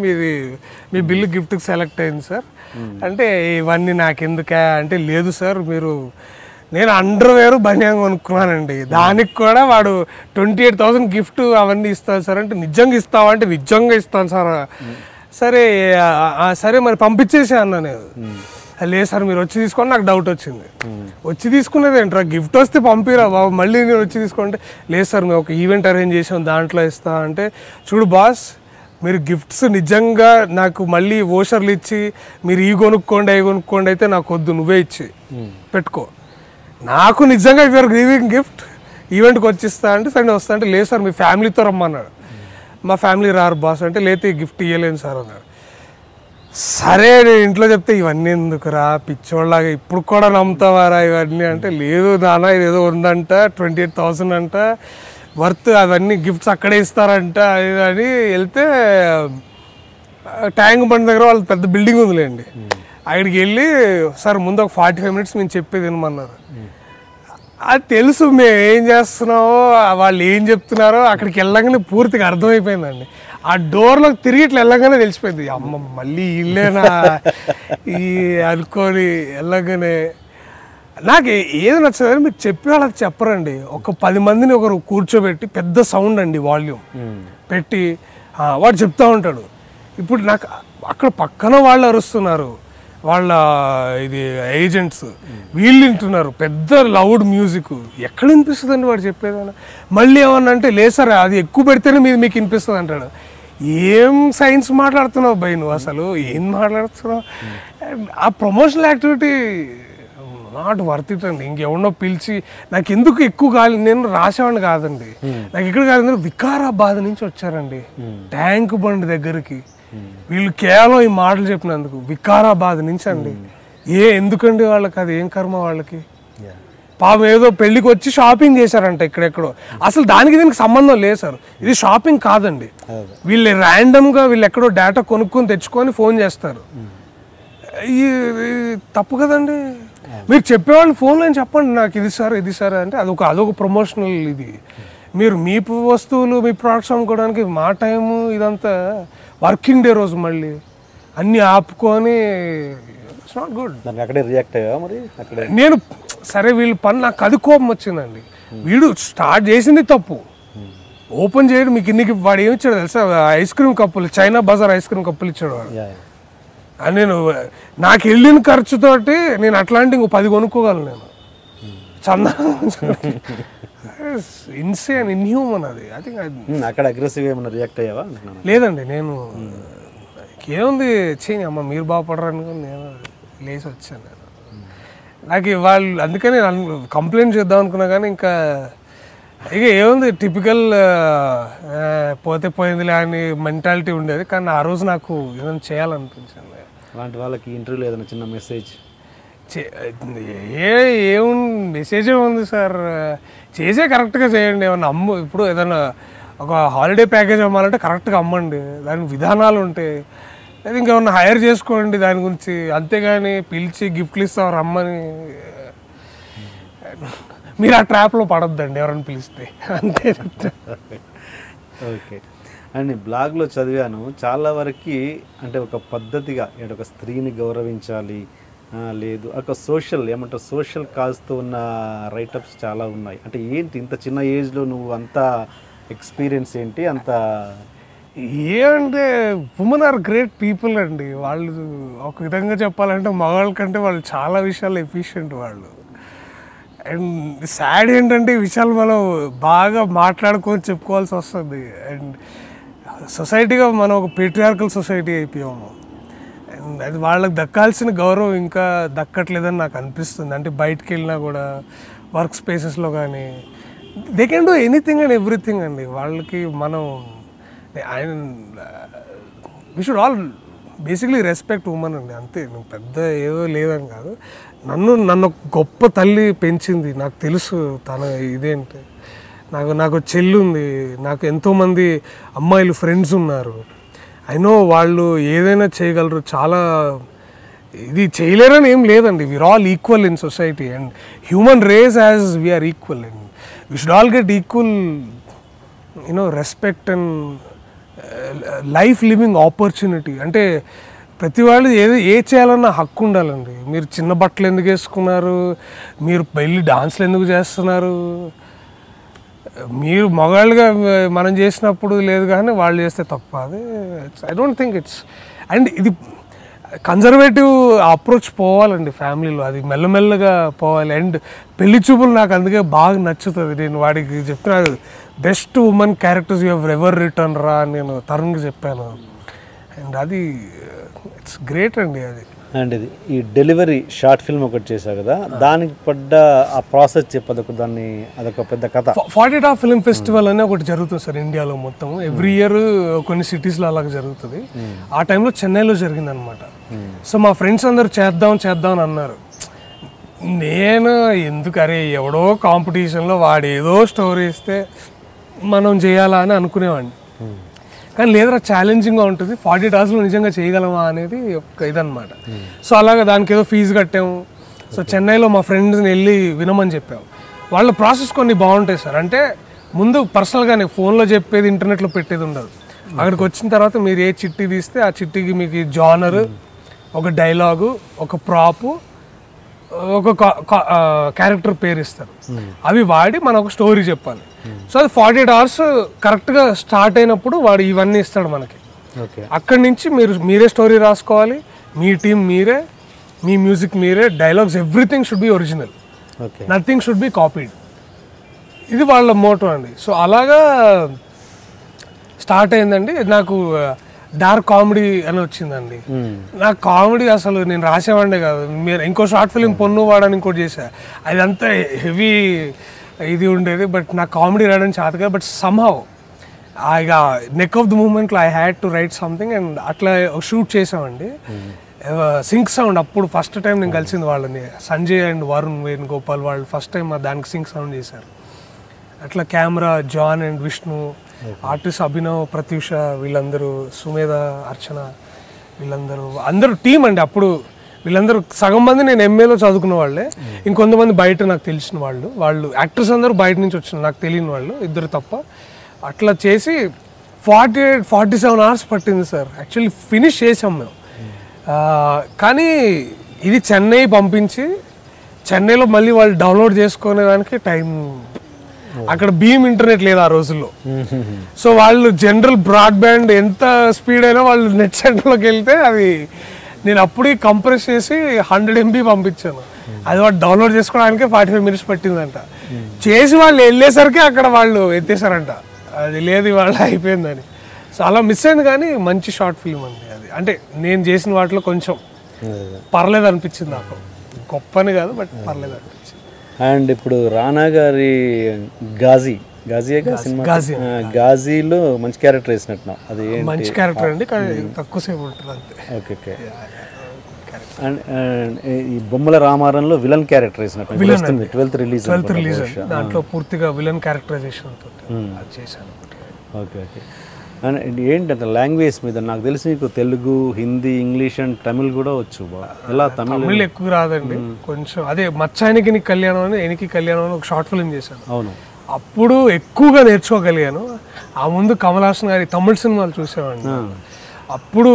మీ బిల్లు గిఫ్ట్కి సెలెక్ట్ అయింది సార్ అంటే ఇవన్నీ నాకెందుకా అంటే లేదు సార్ నేను అండర్వేర్ బనియాన్ కొనుక్కున్నానండి, దానికి కూడా వాడు 28,000 గిఫ్ట్ అవన్నీ ఇస్తాను సార్ అంటే నిజంగా ఇస్తావా అంటే నిజంగా ఇస్తాను సార్. సరే మరి పంపించేసి అన్నా నేను. లేదు సార్ మీరు వచ్చి తీసుకోండి, నాకు డౌట్ వచ్చింది. వచ్చి తీసుకునేది ఏంట్రా, గిఫ్ట్ వస్తే పంపిరా బాబు, మళ్ళీ నేను వచ్చి తీసుకుంటే లేదు సార్ మేము ఒక ఈవెంట్ అరేంజ్ చేసాం దాంట్లో ఇస్తా అంటే చూడు బాస్ మీరు గిఫ్ట్స్ నిజంగా నాకు మళ్ళీ ఓషర్లు ఇచ్చి మీరు ఈ కొనుక్కోండి అవి కొనుక్కోండి అయితే నాకు వద్దు, నువ్వే ఇచ్చి పెట్టుకో. నాకు నిజంగా యూఆర్ గివింగ్ గిఫ్ట్ ఈవెంట్కి వచ్చిస్తా అంటే సరే వస్తా అంటే లేదు సార్ మీ ఫ్యామిలీతో రమ్మన్నాడు. మా ఫ్యామిలీ రారు బాస్ అంటే లేతే గిఫ్ట్ ఇవ్వలేను సార్ అన్నాడు. సరే నేను ఇంట్లో చెప్తే ఇవన్నీ ఎందుకురా పిచ్చోళ్ళలాగా ఇప్పుడు కూడా నమ్ముతావారా ఇవన్నీ అంటే లేదు నాన్న ఇదేదో ఉందంట 28,000 అంట వర్త్, అవన్నీ గిఫ్ట్స్ అక్కడే ఇస్తారంట అని వెళ్తే ట్యాంక్ బండ్ దగ్గర వాళ్ళ పెద్ద బిల్డింగ్ ఉందిలేండి, అక్కడికి వెళ్ళి సార్ ముందు ఒక 45 minutes మేము చెప్పేది వినమన్నారు. అది తెలుసు మేము ఏం చేస్తున్నామో వాళ్ళు ఏం చెప్తున్నారో అక్కడికి వెళ్ళగానే పూర్తిగా అర్థమైపోయిందండి. ఆ డోర్లోకి తిరిగి ఇట్లా వెళ్ళగానే తెలిసిపోయింది అమ్మ మళ్ళీ ఇల్లేనా ఈ అనుకొని వెళ్ళగానే నాకు ఏది నచ్చదని మీరు చెప్పి వాళ్ళకి చెప్పరండి. ఒక 10 మందిని ఒకరు కూర్చోబెట్టి పెద్ద సౌండ్ అండి వాల్యూమ్ పెట్టి వాడు చెప్తా ఉంటాడు. ఇప్పుడు నాకు అక్కడ పక్కన వాళ్ళు అరుస్తున్నారు, వాళ్ళ ఇది ఏజెంట్స్ వీళ్ళు వింటున్నారు పెద్ద లౌడ్ మ్యూజిక్. ఎక్కడ వినిపిస్తుందండి వాడు చెప్పేదన్నా? మళ్ళీ ఏమన్నా అంటే లేదు సార్ అది ఎక్కువ పెడితేనే మీకు వినిపిస్తుంది అంటాడు. ఏం సైన్స్ మాట్లాడుతున్నావు భయ్ నువ్వు, అసలు ఏం మాట్లాడుతున్నావు? ఆ promotional activity not worth it అండి. ఇంకెవడో పిలిచి నాకు ఎందుకు ఎక్కువ కాదు, నేను రాసేవాడిని కాదండి. నాకు ఇక్కడ కాదు, వికారాబాద్ నుంచి వచ్చారండి ట్యాంక్ బండ్ దగ్గరికి. వీళ్ళు కేవలం ఈ మాటలు చెప్పినందుకు వికారాబాద్ నుంచి అండి. ఎందుకండి వాళ్ళకి అది ఏం కర్మ వాళ్ళకి? పాపం ఏదో పెళ్లికి వచ్చి షాపింగ్ చేశారంట ఇక్కడెక్కడో. అసలు దానికి దీనికి సంబంధం లేదు సార్, ఇది షాపింగ్ కాదండి. వీళ్ళు ర్యాండమ్గా వీళ్ళు ఎక్కడో డేటా కొనుక్కొని తెచ్చుకొని ఫోన్ చేస్తారు. తప్పు కదండి. మీరు చెప్పేవాళ్ళు ఫోన్లో చెప్పండి నాకు ఇది సార్ ఇది సార్ అంటే అదొక ప్రమోషనల్ ఇది. మీరు మీ వస్తువులు మీ ప్రోడక్ట్స్ అమ్ముకోవడానికి మా టైము ఇదంతా వర్కింగ్ డే రోజు మళ్ళీ అన్నీ ఆపుకొని ఇట్స్ నాట్ గుడ్. అక్కడే రియాక్ట్ అయ్యా మరి అక్కడే నేను సరే వీళ్ళ పని నాకు అది కోపం వచ్చిందండి. వీడు స్టార్ట్ చేసింది తప్పు, ఓపెన్ చేయడం మీకు ఇన్నికి వాడు ఏమి ఇచ్చాడు తెలుసా? ఐస్ క్రీమ్ కప్పులు, చైనా బజార్ ఐస్ క్రీమ్ కప్పులు ఇచ్చాడు వాడు. నేను నాకు వెళ్ళిన ఖర్చుతోటి నేను అట్లాంటి ఇంకో 10 కొనుక్కోగలను నేను. చందా ఇన్సేన్ ఇన్హ్యూమన్ అది. ఐ థింక్ అక్కడ అగ్రెసివ్ ఏమన్నా రియాక్ట్ అయ్యావా? లేదండి, నేను ఏముంది చేయని అమ్మ మీరు బాగుపడరు అనుకుని నేను లేచి వచ్చాను. నాకు వాళ్ళు అందుకని కంప్లైంట్ చేద్దాం అనుకున్నా కానీ ఇంకా ఇక ఏముంది టిపికల్ పోతే పోయిందిలే అని మెంటాలిటీ ఉండేది. కానీ ఆ రోజు నాకు ఏదైనా చేయాలనిపించింది. అలాంటి వాళ్ళకి ఇంటర్వ్యూలో ఏదైనా చిన్న మెసేజ్ మెసేజ్ ఏముంది సార్, చేసే కరెక్ట్గా చేయండి. ఏమన్నా ఇప్పుడు ఏదైనా ఒక హాలిడే ప్యాకేజ్ అమ్మాలంటే కరెక్ట్గా అమ్మండి, దానికి విధానాలు ఉంటాయి. అది ఇంకేమన్నా హైర్ చేసుకోండి దాని గురించి, అంతేగాని పిలిచి గిఫ్ట్లు ఇస్తాం రమ్మని మీరు ఆ ట్రాప్లో పడొద్దండి ఎవరైనా పిలిస్తే, అంతే చెప్తా. ఓకే. అండ్ బ్లాగ్లో చదివాను చాలా వరకు అంటే ఒక పద్ధతిగా అంటే ఒక స్త్రీని గౌరవించాలి లేదు ఒక సోషల్ కాజ్తో ఉన్న రైటప్స్ చాలా ఉన్నాయి. అంటే ఏంటి ఇంత చిన్న ఏజ్లో నువ్వు అంత ఎక్స్పీరియన్స్ ఏంటి అంత? ఏమంటే ఉమెన్ ఆర్ గ్రేట్ పీపుల్ అండి. వాళ్ళు ఒక విధంగా చెప్పాలంటే మగవాళ్ళ కంటే వాళ్ళు చాలా విషయాలు ఎఫిషియెంట్ వాళ్ళు. అండ్ సాడ్ ఏంటంటే ఈ విషయాలు మనం బాగా మాట్లాడుకొని చెప్పుకోవాల్సి వస్తుంది. అండ్ సొసైటీగా మనం ఒక పేట్రియార్కల్ సొసైటీ అయిపోయాము. అండ్ అది వాళ్ళకి దక్కాల్సిన గౌరవం ఇంకా దక్కట్లేదని నాకు అనిపిస్తుంది. అంటే బయటికి వెళ్ళినా కూడా వర్క్ స్పేసెస్లో కానీ they can do anything and everything అండి. వాళ్ళకి మనం we should all basically respect women అండి, అంతే. నువ్వు పెద్ద ఏదో లేదని కాదు, నన్ను గొప్ప తల్లి పెంచింది, నాకు తెలుసు తన ఇదేంటి. నాకు చెల్లి ఉంది, నాకు ఎంతోమంది అమ్మాయిలు ఫ్రెండ్స్ ఉన్నారు. ఐ నో వాళ్ళు ఏదైనా చేయగలరు, చాలా ఇది చేయలేరని ఏం లేదండి. We are all equal in society and human race as we are equal and we should all get equal respect and life living opportunity. అంటే ప్రతి వాళ్ళు ఏ చేయాలన్న హక్కు ఉండాలండి. మీరు చిన్న బట్టలు ఎందుకు వేసుకున్నారు, మీరు వెళ్ళి డాన్స్లు ఎందుకు చేస్తున్నారు, మీరు మగాళ్ళుగా మనం చేసినప్పుడు లేదు కానీ వాళ్ళు చేస్తే తప్ప. అది I don't think it's. And ఇది కన్జర్వేటివ్ అప్రోచ్ పోవాలండి ఫ్యామిలీలో, అది మెల్లమెల్లగా పోవాలి. అండ్ పెళ్లి చూపులు నాకు అందుకే బాగా నచ్చుతుంది. నేను వాడికి చెప్తున్నా best women characters you have ever return రా అని నేను తరుణ్కి చెప్పాను. అండ్ అది ఇట్స్ గ్రేట్ అండి. అది అండ్ ఇది ఈ డెలివరీ షార్ట్ ఫిల్మ్ ఒకటి చేశావు కదా, దానికి పడ్డ ఆ ప్రాసెస్ చెప్పదు దాన్ని, అదొక పెద్ద కథ. 48 ఫిల్మ్ ఫెస్టివల్ అని ఒకటి జరుగుతుంది సార్ ఇండియాలో మొత్తం. ఎవ్రీ ఇయర్ కొన్ని సిటీస్లో అలాగ జరుగుతుంది. ఆ టైంలో చెన్నైలో జరిగింది అనమాట. సో మా ఫ్రెండ్స్ అందరూ చేద్దాం అని అన్నారు. నేను ఎందుకు అరే ఎవడో కాంపిటీషన్లో వాడు ఏదో స్టోరీ ఇస్తే మనం చేయాలా అని అనుకునేవాడిని. కానీ లేదరా ఛాలెంజింగ్గా ఉంటుంది, 48 అవర్స్లో నిజంగా చేయగలమా అనేది ఒక ఇదనమాట. సో అలాగే దానికి ఏదో ఫీజు కట్టాము. సో చెన్నైలో మా ఫ్రెండ్స్ని వెళ్ళి వినమని చెప్పాము. వాళ్ళ ప్రాసెస్ కొన్ని బాగుంటాయి సార్. అంటే ముందు పర్సనల్గానే ఫోన్లో చెప్పేది, ఇంటర్నెట్లో పెట్టేది ఉండదు. అక్కడికి వచ్చిన తర్వాత మీరు ఏ చిట్టి తీస్తే ఆ చిట్టికి మీకు జానర్, ఒక డైలాగు, ఒక ప్రాపు, ఒక క్యారెక్టర్ పేరు ఇస్తారు, అవి వాడి మనం ఒక స్టోరీ చెప్పాలి. సో అది 48 hours కరెక్ట్గా స్టార్ట్ అయినప్పుడు వాడు ఇవన్నీ ఇస్తాడు మనకి. అక్కడి నుంచి మీరే స్టోరీ రాసుకోవాలి, మీ టీం మీరే, మీ మ్యూజిక్ మీరే, dialogues everything should be original, nothing should be copied. ఇది వాళ్ళ మోటో అండి. సో అలాగా స్టార్ట్ అయిందండి. నాకు డార్క్ కామెడీ అని వచ్చిందండి. నాకు కామెడీ అసలు నేను రాసేవాడినే కాదు. మీరు ఇంకో షార్ట్ ఫిలిం పొన్ను వాడని ఇంకోటి చేశా, అదంతా హెవీ ఇది ఉండేది. బట్ నాకు కామెడీ రాయడం చేత కాదు. బట్ సమ్హౌ ఇక నెక్ ఆఫ్ ద మూమెంట్లో I had to write something and అట్లా షూట్ చేసామండి. సింక్ సౌండ్ అప్పుడు ఫస్ట్ టైం నేను కలిసింది వాళ్ళని, సంజయ్ అండ్ వరుణ్ వేణుగోపాల్ వాళ్ళు ఫస్ట్ టైం దానికి సింక్ సౌండ్ చేశారు. అట్లా camera John and Vishnu, artist Abhinav, Pratyusha, వీళ్ళందరూ, సుమేధ, అర్చన, అందరూ టీం అండి. అప్పుడు వీళ్ళందరూ సగం మంది నేను ఎంఏలో చదువుకున్న వాళ్ళే, ఇంకొంతమంది బయట నాకు తెలిసిన వాళ్ళు యాక్టర్స్ అందరూ బయట నుంచి వచ్చిన నాకు తెలియని వాళ్ళు, ఇద్దరు తప్ప. అట్లా చేసి 47 hours పట్టింది సార్. యాక్చువల్లీ ఫినిష్ చేసాం మేము. కానీ ఇది చెన్నై పంపించి చెన్నైలో మళ్ళీ వాళ్ళు డౌన్లోడ్ చేసుకునేదానికి టైం, అక్కడ బీమ్ ఇంటర్నెట్ లేదు ఆ రోజుల్లో. సో వాళ్ళు జనరల్ బ్రాడ్బ్యాండ్ ఎంత స్పీడ్ అయినా వాళ్ళు నెట్ సెంటర్లోకి వెళ్తే అది నేను అప్పుడే కంప్రెస్ చేసి 100 MB పంపించాను. అది వాడు డౌన్లోడ్ చేసుకోవడానికి 45 minutes పట్టిందంట. చేసి వాళ్ళు వెళ్ళేసరికి అక్కడ వాళ్ళు ఎత్తేసారంట, అది లేదు ఇవాళ అయిపోయిందని. సో అలా మిస్ అయింది. కానీ మంచి షార్ట్ ఫిల్మ్ అండి అది. అంటే నేను చేసిన వాటిలో కొంచెం పర్లేదు అనిపించింది నాకు, గొప్పని కాదు బట్ పర్లేదు అనిపించింది. అండ్ ఇప్పుడు రానా గారి గాజీలో మంచి క్యారెక్టర్ వేసినట్టు, అది మంచి క్యారెక్టర్ అండి, కానీ తక్కువసేపు ఉంటుంది అంతే. ఓకే. అండ్ ఈ బొమ్మల రామారంలో విలన్ క్యారెక్టర్ వేసినట్టు, 12th రిలీజ్. దాంట్లో పూర్తిగా విలన్ క్యారెక్టరైజేషన్ చేశాను. ఓకే. అండ్ ఏంటంటే లాంగ్వేజ్ మీద నాకు తెలిసి నీకు తెలుగు, హిందీ, ఇంగ్లీష్ అండ్ తమిళ్ కూడా వచ్చు. ఎలా తమిళ్ ఎక్కువ రాదండి కొంచెం. అదే మచ్చానికి కళ్యాణం అని, ఎనికి కళ్యాణం అని ఒక షార్ట్ ఫిల్మ్ చేశాను. అవును, అప్పుడు ఎక్కువగా నేర్చుకోగలిగాను. ఆ ముందు కమల్ హాసన్ గారి తమిళ సినిమాలు చూసామండి. అప్పుడు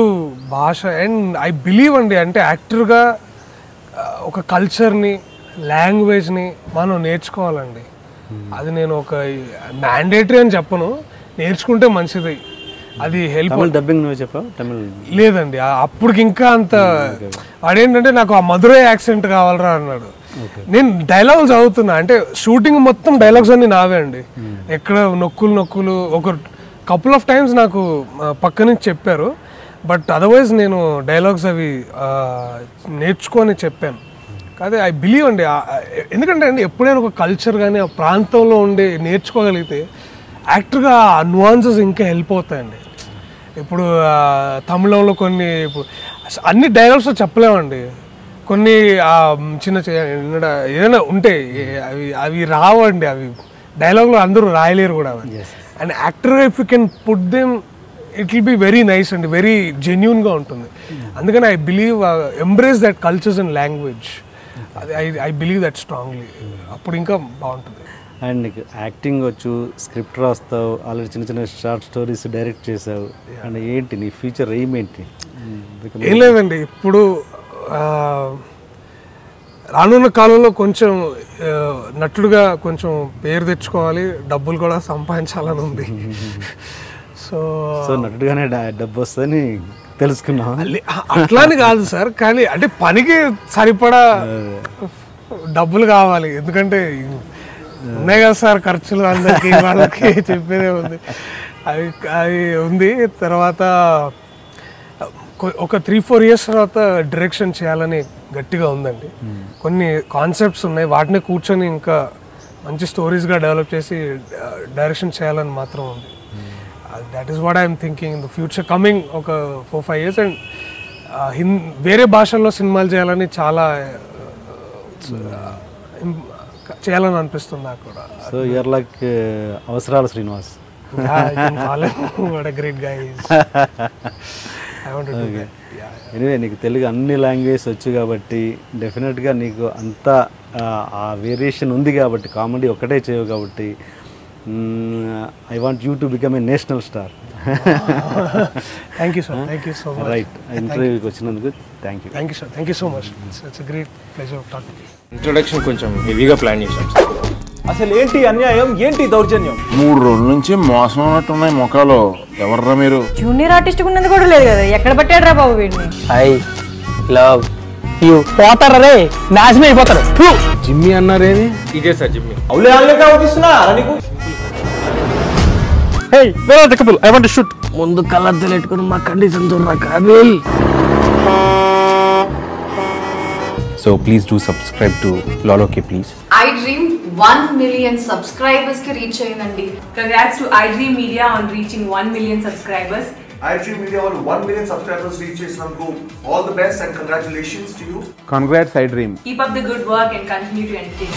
భాష అండ్ ఐ బిలీవ్ అండి, అంటే యాక్టర్గా ఒక కల్చర్ని, లాంగ్వేజ్ని మనం నేర్చుకోవాలండి. అది నేను ఒక మ్యాండేటరీ అని చెప్పను, నేర్చుకుంటే మంచిది. అది హెల్ప్. డబ్బింగ్ నువ్వు చెప్పావు తమిళ్? లేదండి, అప్పటికి ఇంకా అంత. వాడేంటంటే నాకు ఆ మధురై యాక్సెంట్ కావాలరా అన్నాడు. నేను డైలాగ్స్ చదువుతున్నా, అంటే షూటింగ్ మొత్తం డైలాగ్స్ అన్ని నావే అండి. ఎక్కడ నొక్కులు ఒక కపుల్ ఆఫ్ టైమ్స్ నాకు పక్క నుంచి చెప్పారు, బట్ అదర్వైజ్ నేను డైలాగ్స్ అవి నేర్చుకొని చెప్పాను. అదే ఐ బిలీవ్ అండి. ఎందుకంటే అండి ఎప్పుడైనా ఒక కల్చర్ కానీ ఆ ప్రాంతంలో ఉండి నేర్చుకోగలిగితే యాక్టర్గా ఆ నువాన్సెస్ ఇంకా హెల్ప్ అవుతాయండి. ఇప్పుడు తమిళంలో కొన్ని అన్ని డైలాగ్స్ చెప్పలేమండి, కొన్ని చిన్న ఏదైనా ఉంటాయి అవి రావండి, అవి డైలాగ్లో అందరూ రాయలేరు కూడా. అండ్ యాక్టర్గా if you can put them it will be very nice అండి, వెరీ జెన్యూన్గా ఉంటుంది. అందుకని I believe embrace that cultures and language. అది ఐ బిలీవ్ దట్ స్ట్రాంగ్లీ. అప్పుడు ఇంకా బాగుంటుంది. అండ్ నీకు యాక్టింగ్ వచ్చు, స్క్రిప్ట్ రాస్తావు, ఆల్రెడీ చిన్న షార్ట్ స్టోరీస్ డైరెక్ట్ చేసావు. అండ్ ఏంటి నీ ఫ్యూచర్ ఎయిమ్ ఏంటి? ఏం లేదండి, ఇప్పుడు రానున్న కాలంలో కొంచెం నటుడుగా కొంచెం పేరు తెచ్చుకోవాలి, డబ్బులు కూడా సంపాదించాలని ఉంది. సో నటుడుగానే డబ్బు వస్తుందని తెలుసుకున్నా. అట్లాని కాదు సార్, కానీ అంటే పనికి సరిపడా డబ్బులు కావాలి. ఎందుకంటే ఉన్నాయి కదా సార్ ఖర్చులు, అందరికి వాళ్ళకి చెప్పేదే ఉంది. అది ఉంది. తర్వాత ఒక 3-4 years తర్వాత డైరెక్షన్ చేయాలని గట్టిగా ఉందండి. కొన్ని కాన్సెప్ట్స్ ఉన్నాయి, వాటిని కూర్చొని ఇంకా మంచి స్టోరీస్గా డెవలప్ చేసి డైరెక్షన్ చేయాలని మాత్రం ఉంది. That is what I'm thinking in the future coming ఒక 4-5 years. అండ్ వేరే భాషల్లో సినిమాలు చేయాలని చాలా చేయాలని అనిపిస్తుంది నాకు కూడా. సో యూఆర్ లైక్ అవసరాల శ్రీనివాస్. Great guy. ఎనివే నీకు తెలుగు అన్ని లాంగ్వేజ్ వచ్చు కాబట్టి డెఫినెట్గా నీకు అంతా ఆ వేరియేషన్ ఉంది కాబట్టి, కామెడీ ఒక్కటే చేయవు కాబట్టి I want you to become a national star. Thank you sir, thank you so much. Right, ఇంటర్వ్యూకి వచ్చినందుకు thank you. Thank you sir, thank you so much. It's great pleasure talking. Introduction కొంచెం హెవీగా plan చేశాం sir. అసలు ఏంటి అన్యాయం, ఏంటి దౌర్జన్యం? 3 రోజుల నుంచి మోసం ఉన్నట్టున్నాయి మొక్కలు. ఎవర్రా మీరు? జూనియర్ ఆర్టిస్ట్ ఉన్నది కూడా లేదు కదా, ఎక్కడ పట్టాడు రా బాబు వీడిని. I love you. పోతారా రే, నాశనం అయిపోతారు. జిమ్మి అన్నారేమి? ఇదే సార్ జిమ్మి. అవులే ఆన్లెక్క అవుపిస్తున్నా నీకు. Hey where are the couple, I want to shoot. ముందు కలర్ తెలెట్టుకుని మా కండిషన్ చూడరా Kaabil. So please do subscribe to Lolo K please. iDream 1 million subscribers ki reach ayindandi. Congrats to iDream Media on reaching 1 million subscribers. iDream Media on 1 million subscribers reach Islamgo. All the best and congratulations to you. Congrats iDream. Keep up the good work and continue to entertain.